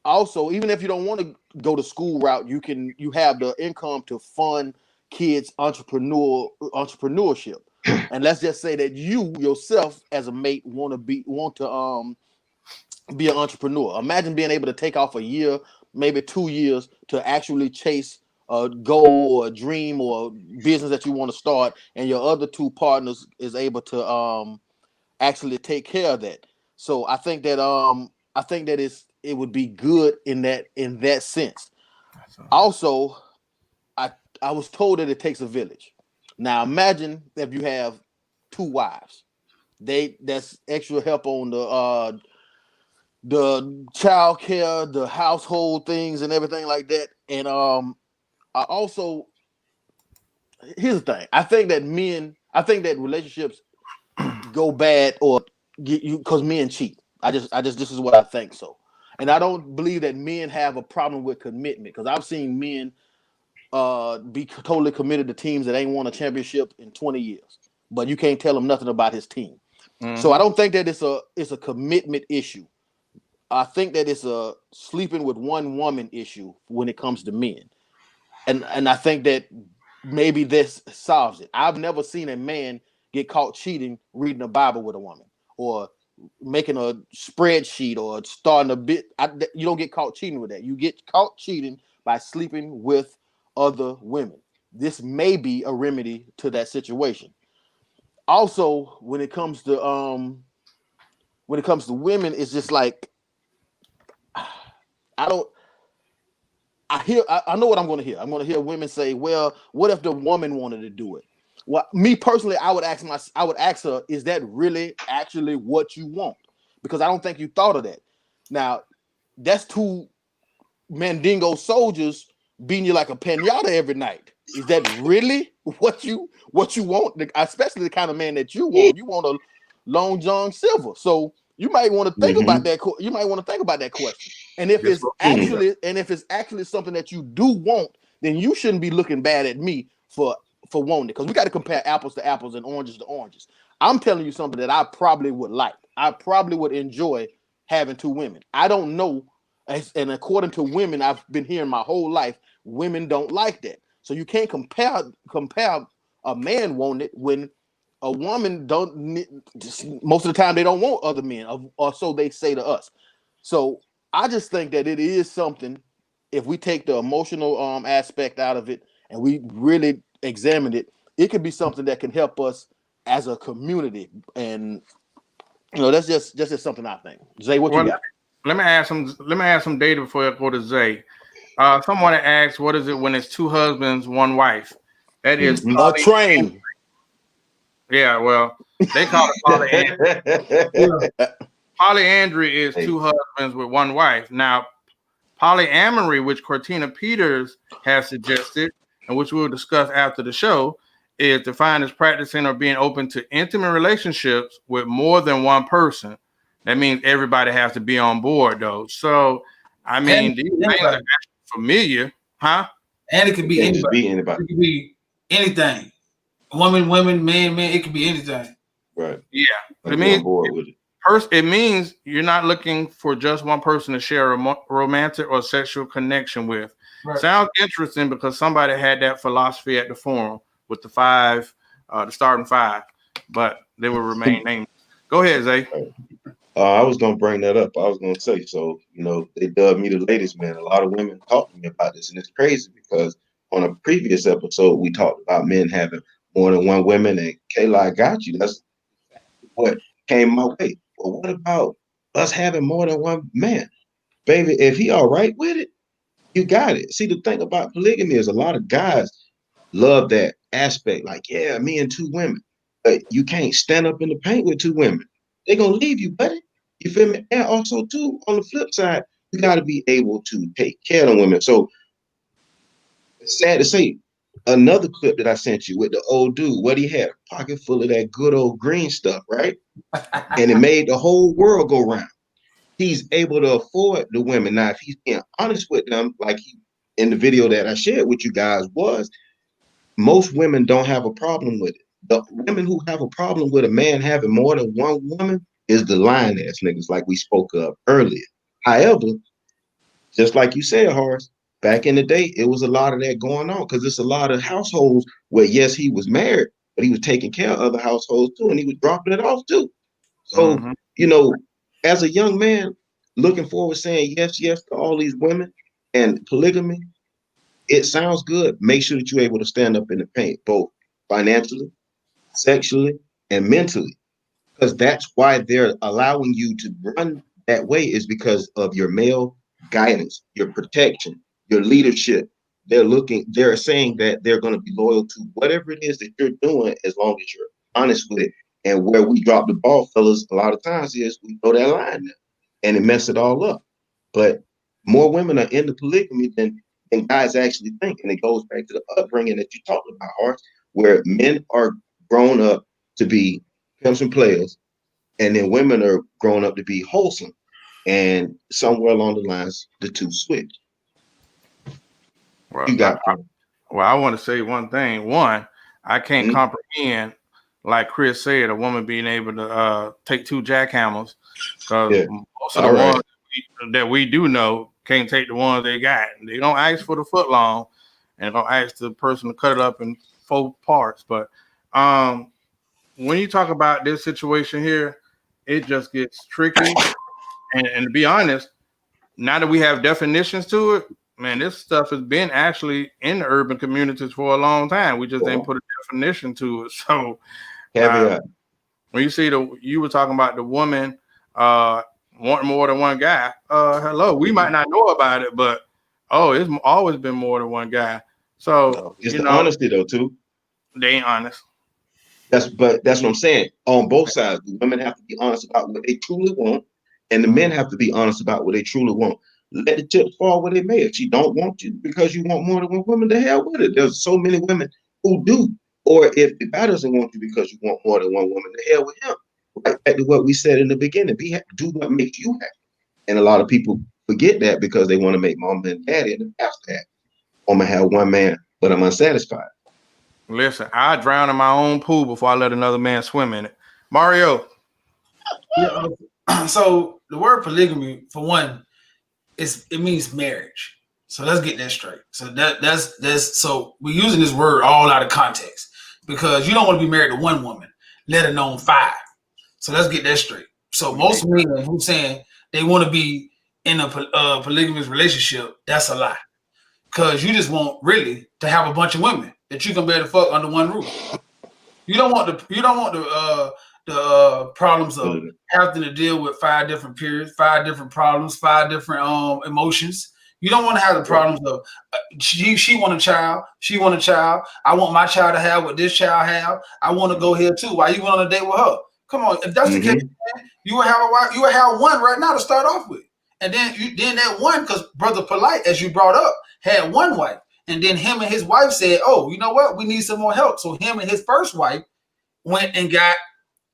Also, even if you don't want to go the school route, you have the income to fund kids' entrepreneurship. And let's just say that you yourself as a mate want to be an entrepreneur. Imagine being able to take off a year, maybe 2 years, to actually chase a goal or a dream or a business that you want to start, and your other two partners is able to actually take care of that. So I think that it would be good in that sense. Also, I was told that it takes a village. Now imagine if you have 2 wives. That's extra help on the child care, the household things, and everything like that. And I also, here's the thing. I think that relationships go bad or get you because men cheat. This is what I think so. And I don't believe that men have a problem with commitment, because I've seen men be totally committed to teams that ain't won a championship in 20 years, but you can't tell them nothing about his team. So I don't think that it's a commitment issue. I think that it's a sleeping with one woman issue when it comes to men. And I think that maybe this solves it. I've never seen a man get caught cheating reading the Bible with a woman, or making a spreadsheet or starting a bit. You don't get caught cheating with that. You get caught cheating by sleeping with other women. This may be a remedy to that situation. Also, when it comes to women, it's just like I know what I'm going to hear. I'm going to hear women say, "Well, what if the woman wanted to do it?" Well, me personally, I would ask her, "Is that really actually what you want?" Because I don't think you thought of that. Now, that's two Mandingo soldiers beating you like a pinata every night. Is that really what you want? Especially the kind of man that you want. You want a Long John Silver. So you might want to think about that. You might want to think about that question. And if it's actually something that you do want, then you shouldn't be looking bad at me for wanting it. Because we got to compare apples to apples and oranges to oranges. I'm telling you something that I probably would like. I probably would enjoy having two women. I don't know. And according to women, I've been hearing my whole life, women don't like that. So you can't compare a man wanting it when a woman don't. Most of the time, they don't want other men, or so they say to us. So I just think that it is something. If we take the emotional aspect out of it and we really examine it, it could be something that can help us as a community. And that's just something I think. Zay, what you got? Let me add some data before I go to Zay. Someone asked, "What is it when it's two husbands, one wife?" That is a train. Yeah, well, they call it polyandry. Polyandry is two husbands with one wife. Now, polyamory, which Cortina Peters has suggested, and which we'll discuss after the show, is defined as practicing or being open to intimate relationships with more than one person. That means everybody has to be on board, though. So, I mean, these things are actually familiar, huh? And it could be anybody. It could be anything. Woman, man. It could be anything. Right. Yeah. It means you're not looking for just one person to share a romantic or sexual connection with. Right. Sounds interesting because somebody had that philosophy at the forum with the starting five, but they will remain named. Go ahead, Zay. I was going to bring that up. I was going to say, so, they dubbed me the ladies' man. A lot of women talk to me about this, and it's crazy because on a previous episode, we talked about men having more than one woman, and Kayla, I got you. That's what came my way. Well, what about us having more than one man? Baby, if he all right with it, you got it. See, the thing about polygamy is a lot of guys love that aspect. Like, yeah, me and two women. But you can't stand up in the paint with two women. They're going to leave you, buddy. You feel me? And also, too, on the flip side, you got to be able to take care of the women. So, it's sad to say, another clip that I sent you with the old dude, what he had, a pocket full of that good old green stuff, right? And it made the whole world go round. He's able to afford the women. Now, if he's being honest with them, like in the video that I shared with you guys was, most women don't have a problem with it. The women who have a problem with a man having more than one woman is the lying ass niggas like we spoke of earlier. However, just like you said, Horace, back in the day, it was a lot of that going on because it's a lot of households where, yes, he was married, but he was taking care of other households too, and he was dropping it off too. So, as a young man, looking forward, saying yes to all these women and polygamy, it sounds good. Make sure that you're able to stand up in the paint, both financially, sexually, and mentally, because that's why they're allowing you to run that way is because of your male guidance, your protection, your leadership. They're saying that they're going to be loyal to whatever it is that you're doing as long as you're honest with it. And where we drop the ball, fellas, a lot of times is we throw that line there and it mess it all up. But more women are into polygamy than guys actually think. And it goes back to the upbringing that you talked about, Art, where men are grown up to be pimps and players, and then women are grown up to be wholesome. And somewhere along the lines, the two switch. Well, I want to say one thing. One, I can't comprehend, like Chris said, a woman being able to take two jackhammers, because most of the ones that we do know can't take the ones they got. They don't ask for the foot long, and don't ask the person to cut it up in 4 parts. But when you talk about this situation here, it just gets tricky. And to be honest, now that we have definitions to it, man, this stuff has been actually in the urban communities for a long time. We just didn't put a definition to it. So when you see you were talking about the woman wanting more than one guy. Hello, we might not know about it, but it's always been more than one guy. So it's the honesty though too. They ain't honest. That's what I'm saying. On both sides, the women have to be honest about what they truly want, and the men have to be honest about what they truly want. Let the chips fall where they may. If she don't want you because you want more than one woman, the hell with it. There's so many women who do. Or if the guy doesn't want you because you want more than one woman, the hell with him. Right back to what we said in the beginning. Do what makes you happy. And a lot of people forget that because they want to make mama and daddy and the pastor happy. I'm gonna have one man, but I'm unsatisfied. Listen, I drown in my own pool before I let another man swim in it. Mario. Yeah, so the word polygamy, for one, it means marriage. So let's get that straight. So that's so we're using this word all out of context because you don't want to be married to one woman, let alone 5. So let's get that straight. So most men who saying they want to be in a polygamous relationship, that's a lie. Because you just want really to have a bunch of women that you can bear to fuck under one roof. You don't want the problems of having to deal with 5 different periods, 5 different problems, 5 different emotions. You don't want to have the problems of she want a child, she want a child. I want my child to have what this child have. I want to go here too. Why you went on a date with her? Come on, if that's the case, man, you will have a wife. You will have one right now to start off with, and then that one, because Brother Polite, as you brought up, had one wife, and then him and his wife said, "Oh, you know what? We need some more help." So him and his first wife went and got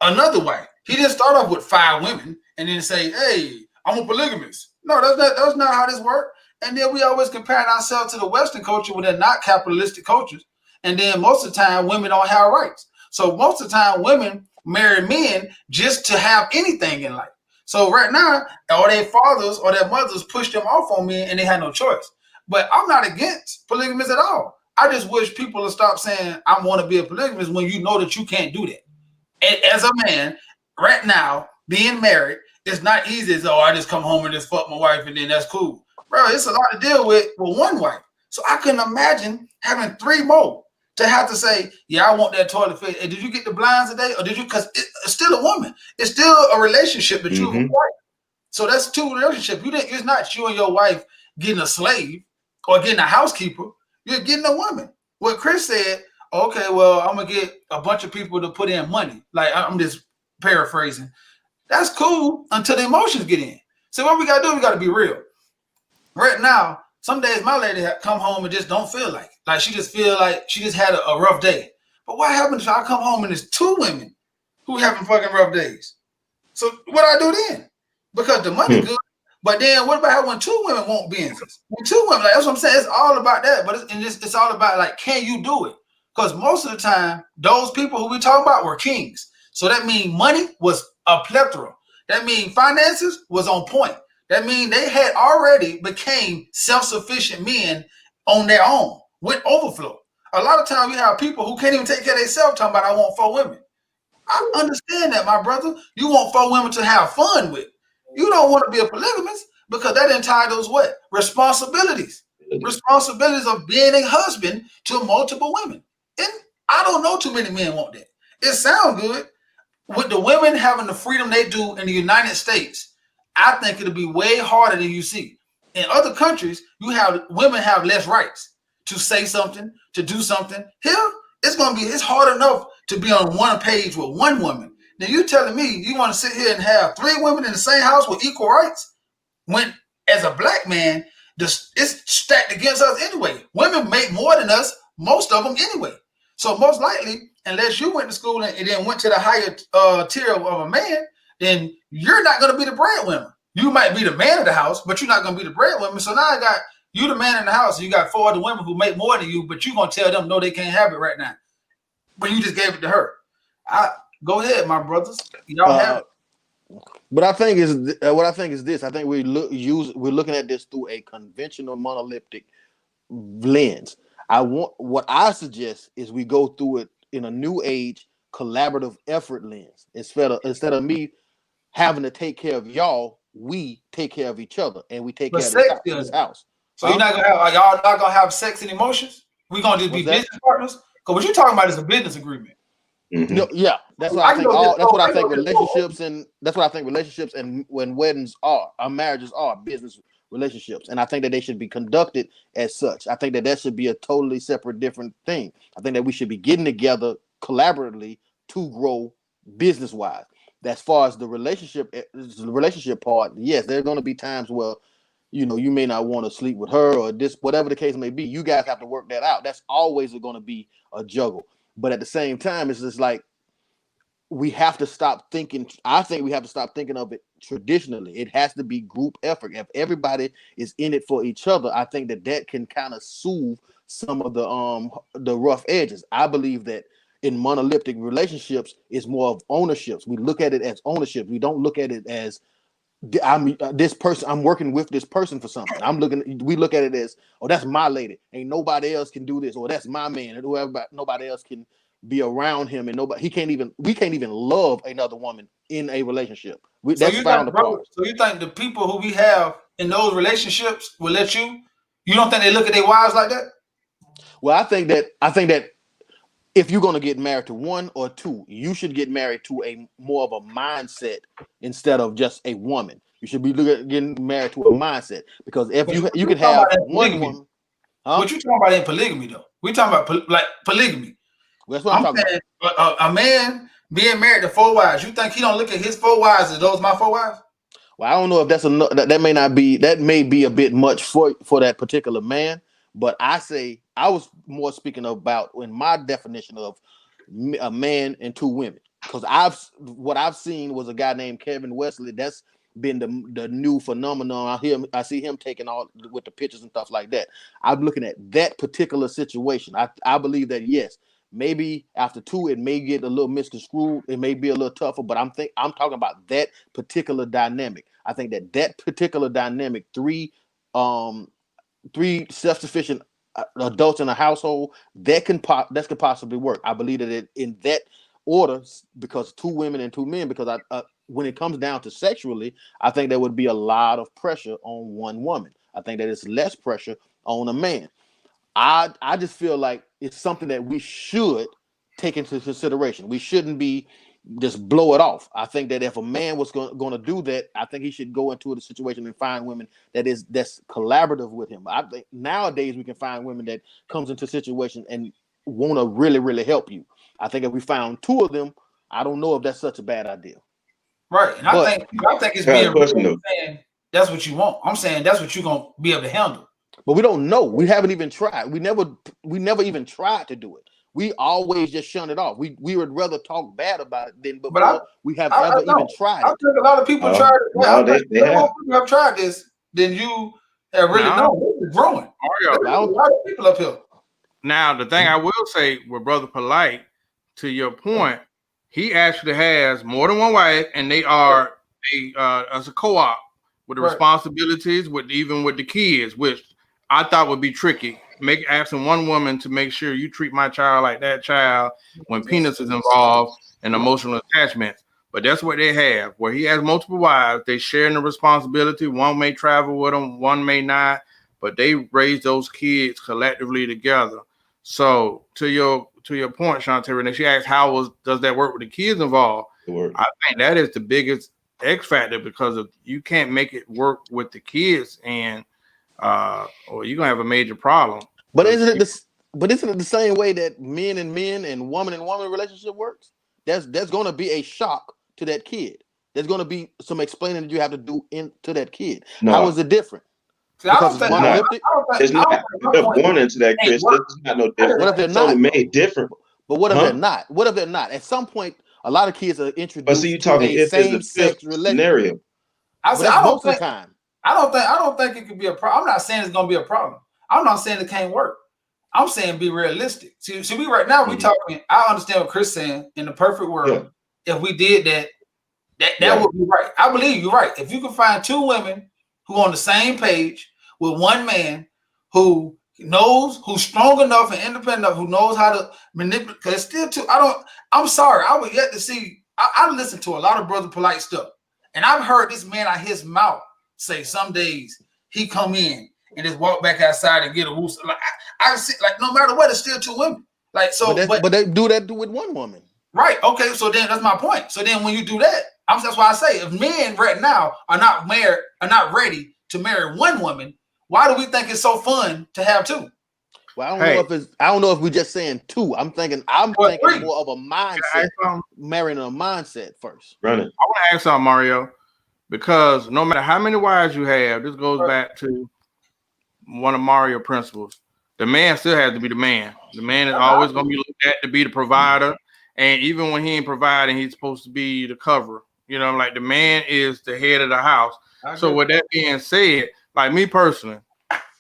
another wife. He didn't start off with 5 women and then say, "Hey, I'm a polygamist." No, that's not how this works. And then we always compare ourselves to the Western culture when they're not capitalistic cultures. And then most of the time, women don't have rights. So most of the time, women marry men just to have anything in life. So right now, all their fathers or their mothers pushed them off on men and they had no choice. But I'm not against polygamous at all. I just wish people would stop saying, I want to be a polygamist when you know that you can't do that. And as a man, right now, being married, it's not easy as, I just come home and just fuck my wife and then that's cool. Bro, it's a lot to deal with one wife. So I couldn't imagine having 3 more to have to say, yeah, I want that toilet fit. Hey, did you get the blinds today? Or did you? Because it's still a woman. It's still a relationship that you acquired. So that's 2 relationships. It's not you and your wife getting a slave or getting a housekeeper. You're getting a woman. What Chris said, okay, well, I'm going to get a bunch of people to put in money. Like, I'm just paraphrasing. That's cool until the emotions get in. So what we got to do, we got to be real. Right now, some days my lady come home and just don't feel like it. Like she just feel like she just had a rough day. But what happens if I come home and there's 2 women who having fucking rough days? So what I do then? Because the money good. But then what about when 2 women want business? When 2 women, like, that's what I'm saying. It's all about that. But it's all about like, can you do it? Because most of the time, those people who we talking about were kings. So that means money was a plethora. That means finances was on point. That means they had already became self-sufficient men on their own with overflow. A lot of times we have people who can't even take care of themselves talking about, I want 4 women. I understand that, my brother. You want 4 women to have fun with. You don't want to be a polygamist because that entitles what? Responsibilities. Responsibilities of being a husband to multiple women. And I don't know too many men want that. It sounds good. With the women having the freedom they do in the United States, I think it'll be way harder than you see. In other countries, women have less rights to say something, to do something. Here, it's hard enough to be on one page with one woman. Now you telling me you want to sit here and have 3 women in the same house with equal rights? When as a black man, it's stacked against us anyway. Women make more than us, most of them anyway. So most likely, unless you went to school and then went to the higher tier of a man, then you're not going to be the breadwinner. You might be the man of the house, but you're not going to be the breadwinner. So now I got you the man in the house. You got 4 other women who make more than you, but you're going to tell them, no, they can't have it right now. But you just gave it to her. Go ahead, my brothers. Y'all have it. But I think what I think is this. I think we're looking at this through a conventional monolithic lens. What I suggest is we go through it in a new age collaborative effort lens instead of me having to take care of y'all, we take care of each other and we take But care of sex this house. So you're not gonna have y'all not gonna have sex and emotions? We're gonna just be business partners? Because what you're talking about is a business agreement. No, yeah, that's what I think. That's what I think relationships and when weddings are, our marriages are business relationships, and I think that they should be conducted as such. I think that should be a totally separate, different thing. I think that we should be getting together collaboratively to grow business wise. As far as the relationship part, yes, there are going to be times where you may not want to sleep with her or this, whatever the case may be. You guys have to work that out. That's always going to be a juggle. But at the same time, it's just like we have to stop thinking. I think we have to stop thinking of it traditionally. It has to be group effort. If everybody is in it for each other, I think that can kind of soothe some of the rough edges. I believe that in monolithic relationships, it's more of ownerships. We look at it as ownership. We don't look at it as this person. I'm working with this person for something. We look at it as, oh, that's my lady. Ain't nobody else can do this. Or that's my man. And nobody else can be around him. And we can't even love another woman in a relationship. That's frowned upon. So you think the people who we have in those relationships will let you? You don't think they look at their wives like that? Well, I think that if you're going to get married to one or two, you should get married to a more of a mindset instead of just a woman. You should be getting married to a mindset, because if you can have one woman. What you talking about in polygamy though? We talking about like polygamy. Well, that's what I'm talking about. A man being married to 4 wives. You think he don't look at his 4 wives as those my 4 wives? Well, I don't know if that's that may be a bit much for that particular man. But I was more speaking about in my definition of a man and 2 women, because what I've seen was a guy named Kevin Wesley. That's been the new phenomenon. I see him taking all with the pictures and stuff like that. I'm looking at that particular situation. I believe that yes, maybe after 2 it may get a little misconstrued. It may be a little tougher, but I'm talking about that particular dynamic. I think that particular dynamic, 3 self-sufficient adults in a household, that could possibly work. I believe that in that order, because 2 women and 2 men, because when it comes down to sexually, I think there would be a lot of pressure on one woman. I think that it's less pressure on a man. I just feel like it's something that we should take into consideration. We shouldn't be just blow it off. I think that if a man was going to do that, I think he should go into the situation and find women that's collaborative with him. I think nowadays we can find women that comes into a situation and want to really, really help you. I think if we found 2 of them, I don't know if that's such a bad idea. Right, and I think it's being real, saying that's what you want. I'm saying that's what you're gonna be able to handle. But we don't know. We haven't even tried. We never even tried to do it. We always just shun it off. We would rather talk bad about it than before we have ever even tried it. I think a lot of people tried it. No, they have. People have tried this than you have really known. It's growing. A lot of people up here. Now, the thing I will say with Brother Polite, to your point, he actually has more than 1 wife, and they are as a co-op with the responsibilities, even with the kids, which I thought would be tricky. Asking one woman to make sure you treat my child like that child when penis is involved and emotional attachment. But that's what they have, where he has multiple wives. They share in the responsibility. One may travel with them, one may not, but they raise those kids collectively together. So to your point, Shantae Renee, she asked, does that work with the kids involved? I think that is the biggest X factor, because you can't make it work with the kids, and or you're gonna have a major problem. But isn't it the same way that men and woman relationship works? There's gonna be a shock to that kid. There's gonna be some explaining that you have to do to that kid. No. How is it different? See, because it's monolithic. It's not. They're born into that, Chris. It's not no different. What if they're not? Made different. But what if they're not? What if they're not? At some point, a lot of kids are introduced. But see, you talking to a same-sex scenario. I don't think it could be a problem. I'm not saying it's gonna be a problem. I'm not saying it can't work. I'm saying be realistic. See, we right now we talking. I understand what Chris saying. In the perfect world, if we did that would be right. I believe you're right. If you can find 2 women who on the same page with 1 man who's strong enough and independent enough, who knows how to manipulate. Because still I'm sorry. I would yet to see. I listen to a lot of Brother Polite stuff. And I've heard this man out his mouth say some days he come in and just walk back outside and get a whoop. Like I see, like no matter what, it's still 2 women. Like so, but they do with 1 woman. Right. Okay. So then that's my point. So then when you do that, that's why I say if men right now are not ready to marry 1 woman, why do we think it's so fun to have 2? Well, I don't know if we're just saying 2. I'm thinking more of a mindset, marrying a mindset first. Running. I want to ask something, Mario, because no matter how many wives you have, this goes back to one of Mario's principles. The man still has to be the man. The man is always going to be looked at to be the provider. And even when he ain't providing, he's supposed to be the cover. You know, like the man is the head of the house. So with that being said, like me personally,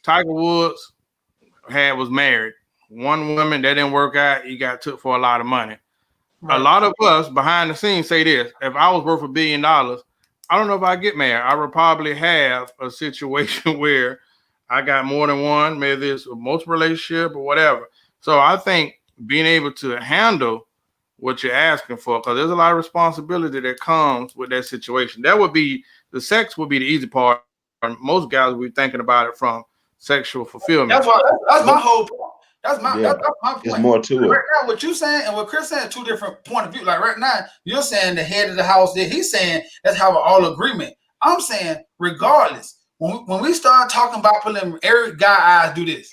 Tiger Woods was married. 1 woman that didn't work out, he got took for a lot of money. Right. A lot of us behind the scenes say this: if I was worth $1 billion, I don't know if I get married. I would probably have a situation where I got more than one, maybe it's a multiple relationship or whatever. So I think being able to handle what you're asking for, because there's a lot of responsibility that comes with that situation. That would be the sex would be the easy part. Most guys will be thinking about it from sexual fulfillment. That's my whole point. That's my point. There's more to it. Right now, what you saying and what Chris saying, 2 different point of view. Like right now, you're saying the head of the house there. He's saying let's have an all agreement. I'm saying regardless, when we start talking about polygamy, every guy eyes do this,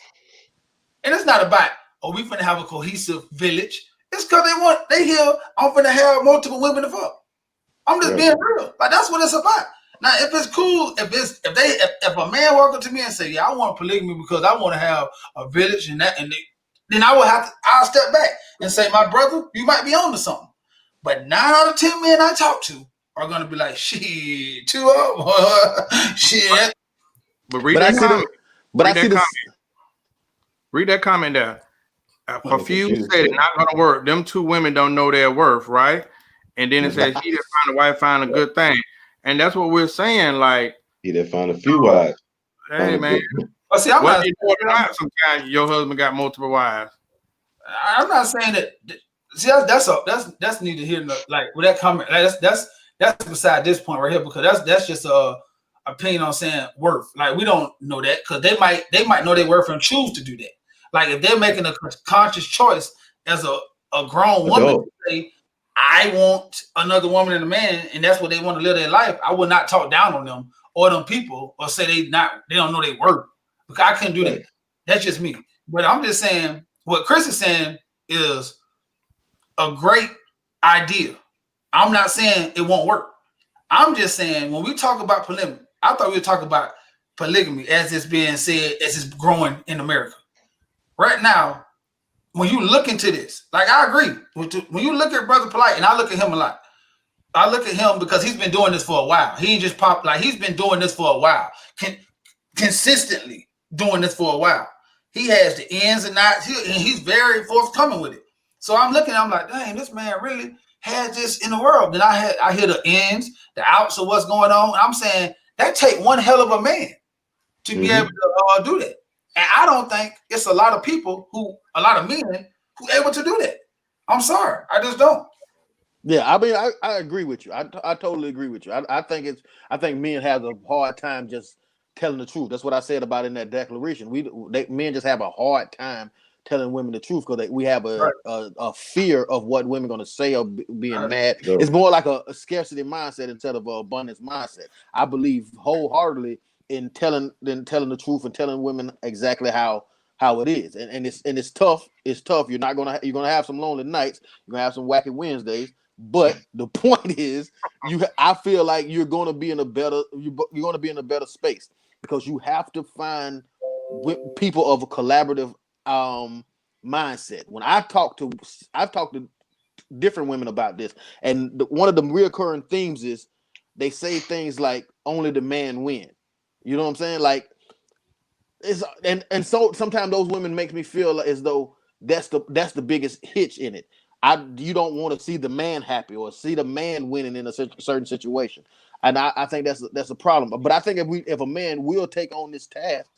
and it's not about we finna have a cohesive village. It's because they hear I'm finna have multiple women to fuck. I'm just being real. Like that's what it's about. Now, if it's cool, if a man walk up to me and say, "Yeah, I want polygamy because I want to have a village," then I'll step back and say, "My brother, you might be on to something." But 9 out of 10 men I talk to are gonna be like, "Shit, 2 up, shit." But read that comment there. A few said it's not gonna work. Them 2 women don't know their worth, right? And then it says he that find a wife find a good thing. And that's what we're saying. Like he that found a few wives. Hey man. Well, see, sometimes your husband got multiple wives. I'm not saying that. See, that's neither here nor like with that comment. That's beside this point right here because that's just a opinion on saying worth. Like we don't know that because they might know their worth and choose to do that. Like if they're making a conscious choice as a grown woman to say, I want another woman and a man, and that's what they want to live their life, I would not talk down on them or them people or say they don't know their worth. Because I couldn't do that. That's just me. But I'm just saying what Chris is saying is a great idea. I'm not saying it won't work. I'm just saying when we talk about polygamy, I thought we were talking about polygamy as it's being said, as it's growing in America. Right now, when you look into this, like I agree. When you look at Brother Polite, and I look at him a lot, I look at him because he's been doing this for a while. He ain't just popped, like he's been doing this for a while. Consistently doing this for a while. He has the ins and outs, and he's very forthcoming with it. So I'm looking, I'm like, dang, this man really has this in the world. Then I hear the ins, the outs of what's going on. I'm saying that take one hell of a man to be able to do that. And I don't think it's a lot of men who able to do that. I'm sorry, I just don't. Yeah, I mean, I agree with you. I totally agree with you. I think men have a hard time just telling the truth. That's what I said about in that declaration. Men just have a hard time telling women the truth because we have a fear of what women are going to say or being mad. It's more like a scarcity mindset instead of an abundance mindset. I believe wholeheartedly in telling the truth and telling women exactly how it is. And it's tough. It's tough. You're gonna have some lonely nights. You're gonna have some wacky Wednesdays. But the point is, I feel like you're gonna be in a better space because you have to find people of a collaborative mindset. When I've talked to different women about this, and one of the reoccurring themes is they say things like only the man win. You know what I'm saying? Like so sometimes those women make me feel as though that's the biggest hitch in it. You don't want to see the man happy or see the man winning in a certain situation, and I think that's a problem. But I think if a man will take on this task,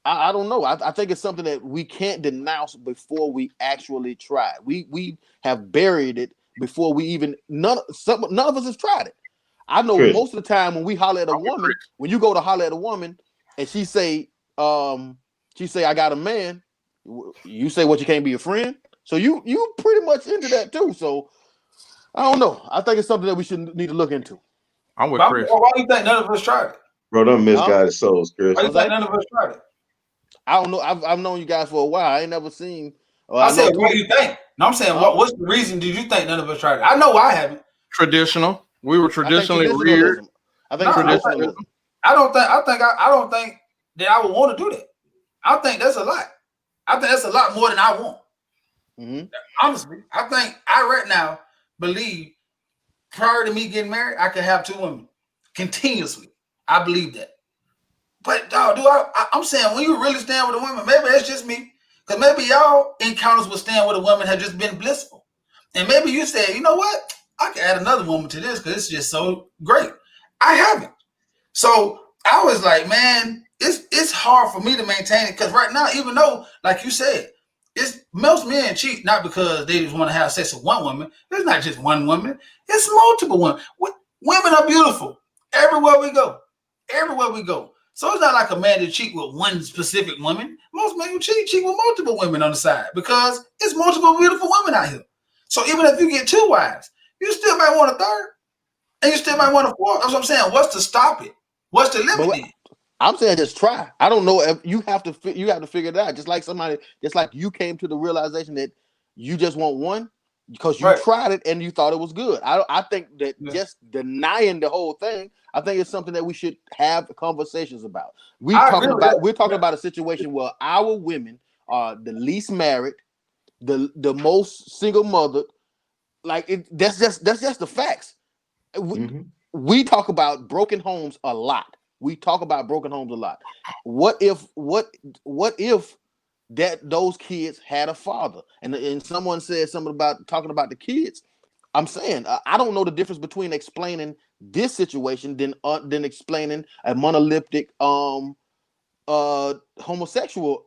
I don't know. I think it's something that we can't denounce before we actually try. We have buried it before we even none of us has tried it. I know Chris. most of the time when we holler at a woman, when you go to holler at a woman and she say, I got a man, you say what, you can't be a friend? So you pretty much into that too. So I don't know. I think it's something that we should need to look into. I'm with Why Chris. do you think none of us tried it? Bro, them misguided souls, Chris. Why do you think none of us tried it? I don't know. I've known you guys for a while. I ain't never seen. I said, what do you think? No, I'm saying, what's the reason did you think none of us tried it? I know I haven't. Traditional. We were traditionally reared. I think traditionalism. I don't think that I would want to do that. I think that's a lot. I think that's a lot more than I want. Mm-hmm. Honestly, I think I right now believe prior to me getting married, I could have 2 women continuously. I believe that. But dog, I'm saying when you really stand with a woman, maybe it's just me. Because maybe y'all encounters with staying with a woman have just been blissful. And maybe you said, you know what? I can add another woman to this because it's just so great. I haven't. So I was like, man, it's hard for me to maintain it. Because right now, even though, like you said, most men cheat not because they just want to have sex with one woman. It's not just one woman. It's multiple women. Women are beautiful everywhere we go. Everywhere we go. So it's not like a man to cheat with one specific woman. Most men who cheat with multiple women on the side because it's multiple beautiful women out here. So even if you get 2 wives, you still might want a third, and you still might want a fourth. That's what I'm saying. What's to stop it? What's the limit? I'm saying just try. I don't know if you have to figure it out. Just like you came to the realization that you just want one because you tried it and you thought it was good. I think that just denying the whole thing, I think it's something that we should have conversations about. We're talking about a situation where our women are the least married, the most single mother. Like that's just the facts. We talk about broken homes a lot. What if that those kids had a father? And someone said something about talking about the kids. I'm saying I don't know the difference between explaining this situation than explaining a monolithic homosexual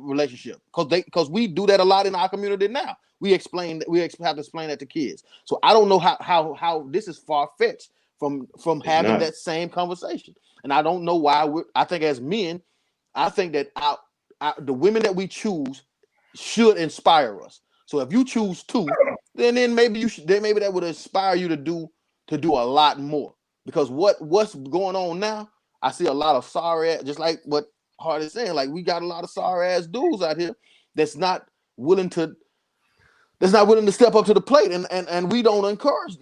relationship, because we do that a lot in our community now. We have to explain that to kids. So I don't know how this is far-fetched from having that same conversation. And I don't know why I think as men, I think that the women that we choose should inspire us. So if you choose 2, then maybe maybe that would inspire you to do a lot more. Because what's going on now, I see a lot of sorry ass, just like what Hart is saying. Like we got a lot of sorry ass dudes out here that's not willing to step up to the plate, and we don't encourage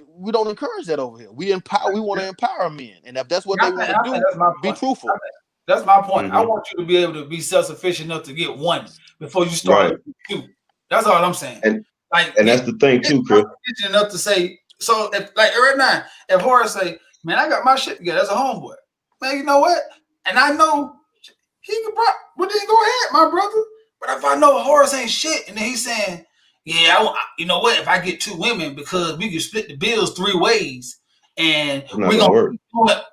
that over here. We want to empower men, and if that's what they want to do, be truthful. That's my point. I want you to be able to be self-sufficient enough to get 1 before you start 2. That's all I'm saying. And that's the thing too, Chris. Enough to say. So if right now, if Horace say, "Man, I got my shit together," as a homeboy, man, you know what? And I know he can, well then go ahead, my brother. But if I know Horace ain't shit, and then he's saying, "Yeah, you know what? If I get 2 women, because we can split the bills 3 ways, and we gonna work."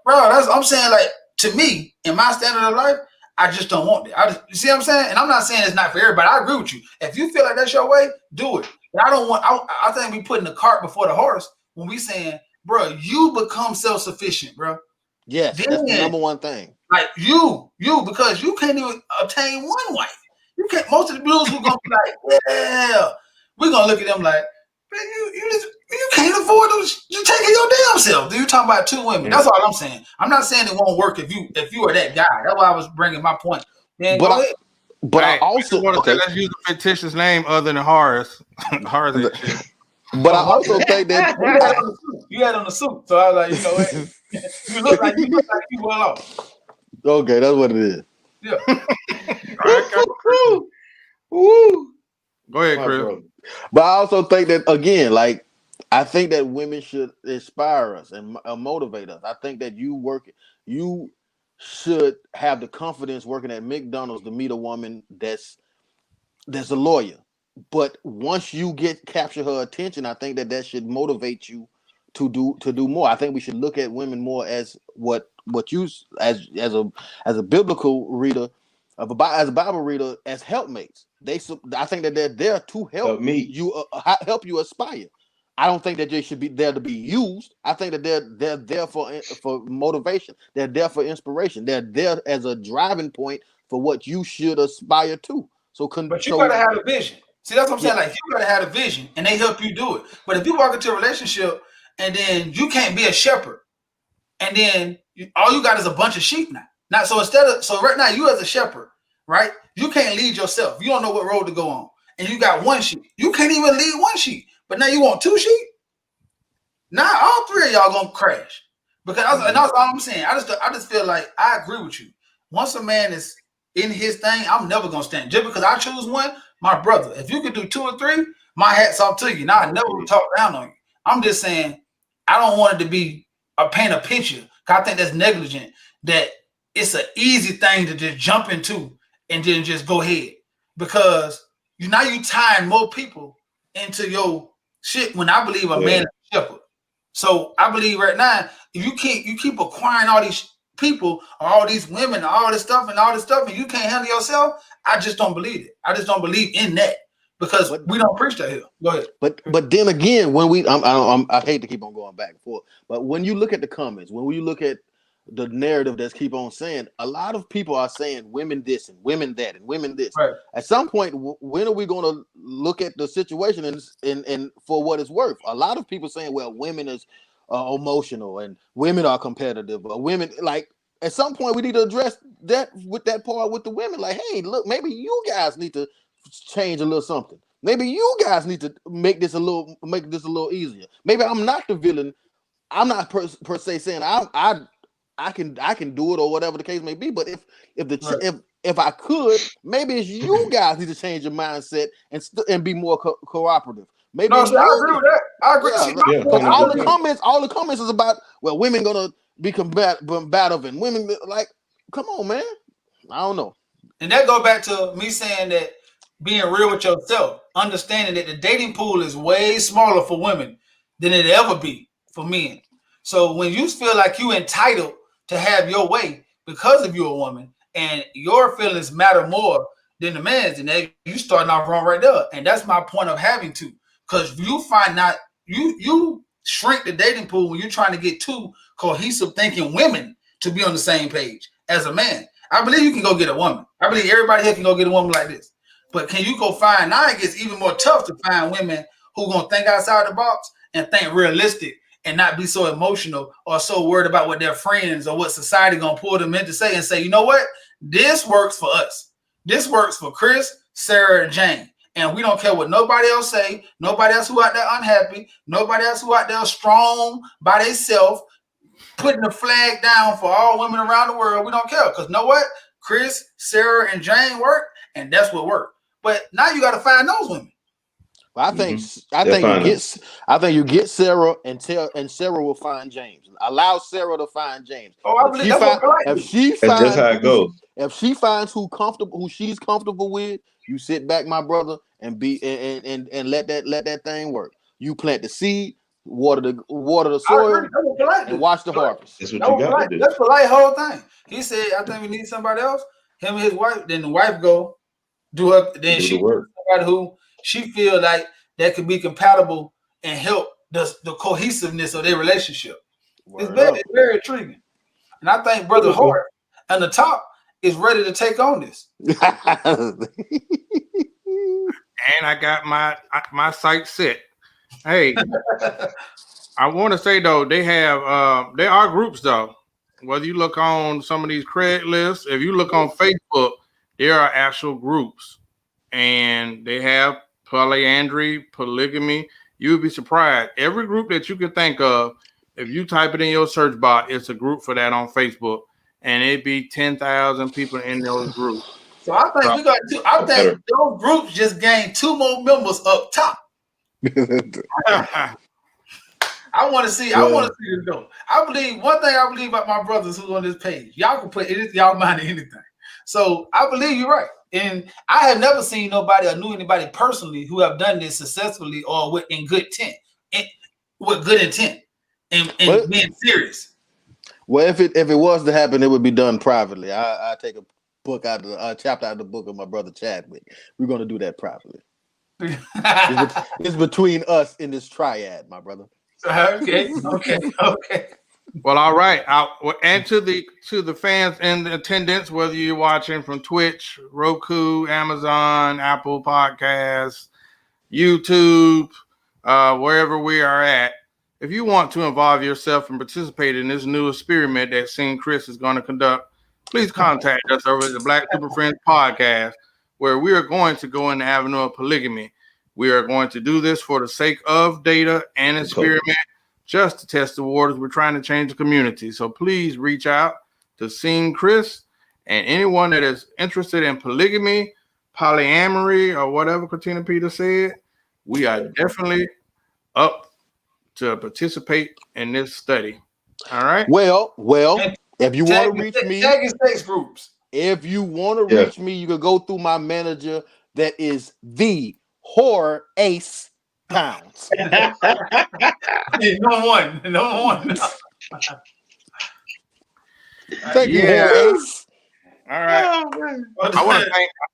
Bro, I'm saying, like, to me, in my standard of life, I just don't want that. You see what I'm saying? And I'm not saying it's not for everybody. I agree with you. If you feel like that's your way, do it. But I don't want. I think we putting the cart before the horse when we saying, bro, you become self-sufficient, bro. Yes, that's the number one thing. Like you, because you can't even obtain 1 wife. You can't. Most of the blues who gonna be like, yeah, we're gonna look at them like, man, you can't afford those. You taking your damn self. You talking about 2 women? That's all I'm saying. I'm not saying it won't work if you are that guy. That's why I was bringing my point. Man, I also want to say, let's use a fictitious name other than Horace. Horace. But I also think that you had on the suit, so I was like, you know what? you look like you well off. Okay, that's what it is. Yeah. Woo. Go ahead, Chris. But I also think that, again, like, I think that women should inspire us and motivate us. I think that you should have the confidence working at McDonald's to meet a woman that's a lawyer. But once you capture her attention, I think that should motivate you to do more. I think we should look at women more as what you as a biblical reader as a Bible reader, as helpmates. I think that they're there to help you help you aspire. I don't think that they should be there to be used. I think that they're there for motivation. They're there for inspiration. They're there as a driving point for what you should aspire to. But you gotta have a vision. See, that's what I'm yeah. saying. Like you gotta have a vision, and they help you do it. But if you walk into a relationship and then you can't be a shepherd, and then all you got is a bunch of sheep now. Now, so right now you as a shepherd, right? You can't lead yourself. You don't know what road to go on, and you got one sheep. You can't even lead one sheep, but now you want two sheep. Now all three of y'all gonna crash because and that's all I'm saying. I just feel like I agree with you. Once a man is in his thing, I'm never gonna stand just because I choose one. My brother, if you could do two or three, my hat's off to you. Now I never talk down on you. I'm just saying I don't want it to be paint a picture. Cause I think that's negligent. That it's an easy thing to just jump into and then just go ahead because you tying more people into your shit. When I believe a man is a shepherd. So I believe right now, if you keep acquiring all these people, or all these women, or all this stuff, and you can't handle yourself, I just don't believe it. I just don't believe in that because we don't preach that here. Go ahead. But then again, when I hate to keep on going back and forth, but when you look at the comments, when you look at the narrative that's keep on saying, a lot of people are saying women this and women that and women this. Right. At some point, when are we going to look at the situation and for what it's worth? A lot of people saying, well, women is emotional and women are competitive, or women like. At some point, we need to address that with that part with the women. Like, hey, look, maybe you guys need to change a little something. Maybe you guys need to make this a little easier. Maybe I'm not the villain. I'm not per se saying I can do it or whatever the case may be. But if I could, maybe it's you guys need to change your mindset and be more cooperative. Maybe I agree with that. I agree. Yeah, all the comments is about, well, women gonna be combative and women like, come on, man. I don't know. And that goes back to me saying that being real with yourself, understanding that the dating pool is way smaller for women than it ever be for men. So when you feel like you entitled to have your way because of you're a woman and your feelings matter more than the man's, and then you starting off wrong right there. And that's my point of having to, because you find out you shrink the dating pool when you're trying to get two cohesive thinking women to be on the same page as a man. I believe you can go get a woman. I believe everybody here can go get a woman like this. But can you go find, now it gets even more tough to find women who gonna think outside the box and think realistic and not be so emotional or so worried about what their friends or what society gonna pull them in to say, and say, you know what? This works for us. This works for Chris, Sarah, and Jane. And we don't care what nobody else say, nobody else who out there unhappy, nobody else who out there strong by themselves, putting the flag down for all women around the world. We don't care. Because you know what? Chris, Sarah, and Jane work, and that's what worked. But now you got to find those women. Well, I think you get Sarah and Sarah will find James. Allow Sarah to find James. Oh, I believe that's just how it goes. If she finds who she's comfortable with, you sit back, my brother, and and let that thing work. You plant the seed, water the soil, and watch the harvest. That's what you got to do. That's polite whole thing. He said, I think we need somebody else. Him and his wife. Then the wife go do her. Then she somebody who she feel like that could be compatible and help the cohesiveness of their relationship. It's very intriguing. And I think Brother Hart on the top is ready to take on this. And I got my sight set. Hey, I want to say though, they have there are groups though. Whether you look on some of these credit lists, if you look on Facebook, there are actual groups, and they have polyandry, polygamy. You would be surprised. Every group that you can think of, if you type it in your search box, it's a group for that on Facebook, and it'd be 10,000 people in those groups. So I think we got two. I think those groups just gained 2 more members up top. I want to see. I want to see this go. I believe one thing. I believe about my brothers who's on this page. Y'all can put it y'all mind anything. So I believe you're right. And I have never seen nobody or knew anybody personally who have done this successfully or with good intent, and being serious. Well, if it was to happen, it would be done privately. I take a book out of a chapter out of the book of my brother Chadwick. We're going to do that privately. It's between us in this triad, my brother. Okay. Well, all right. And to the fans in attendance, whether you're watching from Twitch, Roku, Amazon, Apple Podcasts, YouTube, wherever we are at, if you want to involve yourself and participate in this new experiment that Seeing Chris is going to conduct, please contact us over at the Black Super Friends Podcast, where we are going to go in the avenue of polygamy. We are going to do this for the sake of data and experiment, just to test the waters. We're trying to change the community. So please reach out to Seeing Chris and anyone that is interested in polygamy, polyamory, or whatever Katina Peter said. We are definitely up to participate in this study. All right. Well, if you want to reach me, if you want to reach me, you can go through my manager that is the Horror Ace Pounds. No one. Thank you, Horror Ace. All right.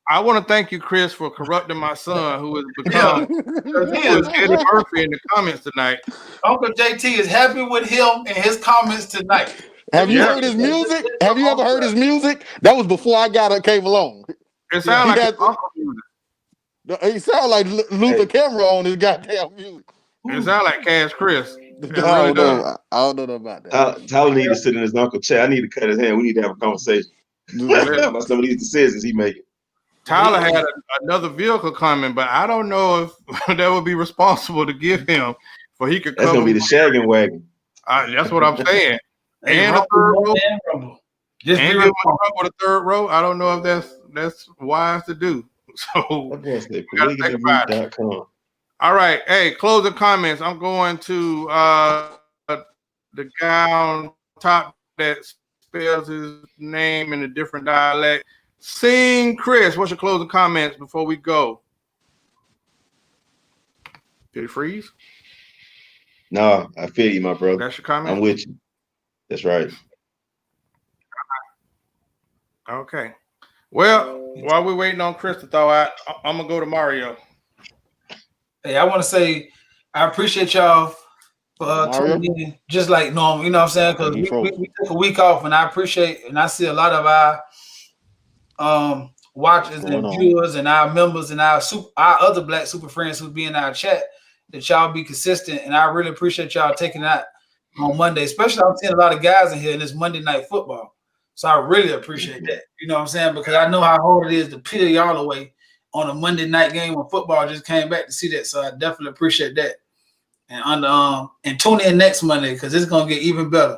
I want to thank you, Chris, for corrupting my son, who has become Eddie Murphy in the comments tonight. Uncle JT is happy with him and his comments tonight. Have you heard his music? Have you ever heard his music? That was before I came along. It sounds like uncle music. He sounds like Luther Cameron on his goddamn music. It sounds like Cash Chris. I don't know about that. Tyler need to sit in his uncle chair. I need to cut his hand. We need to have a conversation about some of these decisions he making. Tyler had another vehicle coming, but I don't know if that would be responsible to give him, for he could. That's gonna be the shagging wagon. That's what I'm saying. And a third row. Just and give him with a third row. I don't know if that's wise to do. So all right. Hey, closing comments. I'm going to the guy on top that spells his name in a different dialect. Seeing Chris, what's your closing comments before we go? Did it freeze? No, I feel you, my brother. That's your comment? I'm with you. That's right. Okay. Well, while we're waiting on Chris to throw out, I'm going to go to Mario. Hey, I want to say I appreciate y'all for tuning in just like normal. You know what I'm saying? Because we took a week off, and I appreciate, and I see a lot of our watchers and viewers and our members and our other Black Super Friends who be in our chat, that y'all be consistent. And I really appreciate y'all taking that on Monday. Especially I'm seeing a lot of guys in here in this Monday Night Football. So I really appreciate that. You know what I'm saying? Because I know how hard it is to peel y'all away on a Monday night game when football just came back to see that. So I definitely appreciate that. And tune in next Monday because it's gonna get even better.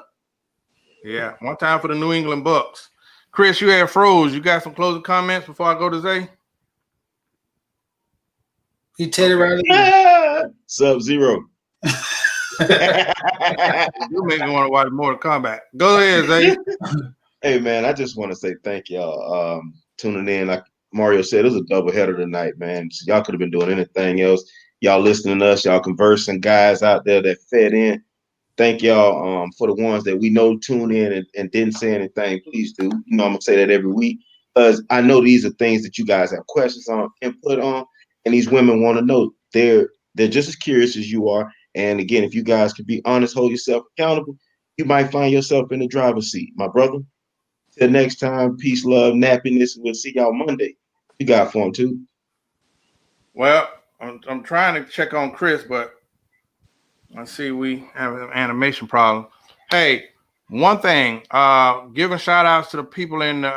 Yeah, one time for the New England Bucks. Chris, you had froze. You got some closing comments before I go to Zay? He Teddy Riley. Sub-Zero. You make me want to watch Mortal Kombat. Go ahead, Zay. Hey man, I just want to say thank y'all tuning in. Like Mario said, it was a doubleheader tonight, man. So y'all could have been doing anything else. Y'all listening to us, y'all conversing, guys out there that fed in. Thank y'all for the ones that we know tuned in and didn't say anything. Please do. You know, I'm gonna say that every week because I know these are things that you guys have questions on, input on, and these women want to know. They're just as curious as you are. And again, if you guys could be honest, hold yourself accountable, you might find yourself in the driver's seat, my brother. Till next time, peace, love, nappiness. We'll see y'all Monday. You got for him too. Well, I'm trying to check on Chris, but I see we have an animation problem. Hey, one thing, giving shout outs to the people in the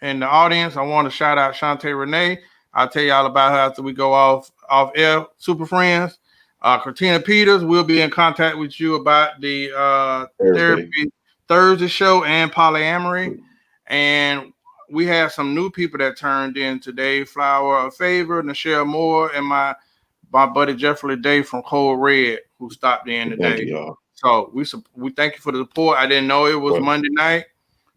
audience. I want to shout out Shantae Renee. I'll tell y'all about her after we go off air, Super Friends. Katina Peters, we'll be in contact with you about the Therapy Thursday show and polyamory. And we have some new people that turned in today. Flower of Favor, Nichelle Moore, and my buddy Jeffrey Day from Cold Red, who stopped in today. Thank you, y'all. So we thank you for the support. I didn't know it was Monday night,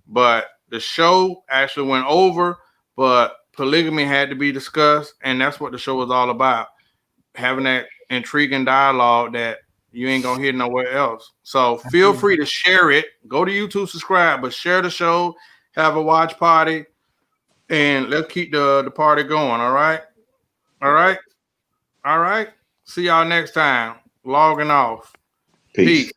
but the show actually went over, but polygamy had to be discussed, and that's what the show was all about. Having that intriguing dialogue that you ain't gonna hear nowhere else. So feel free to share it. Go to YouTube, subscribe, but share the show, have a watch party, and let's keep the party going. All All right. See y'all next time. Logging off. Peace. Peace.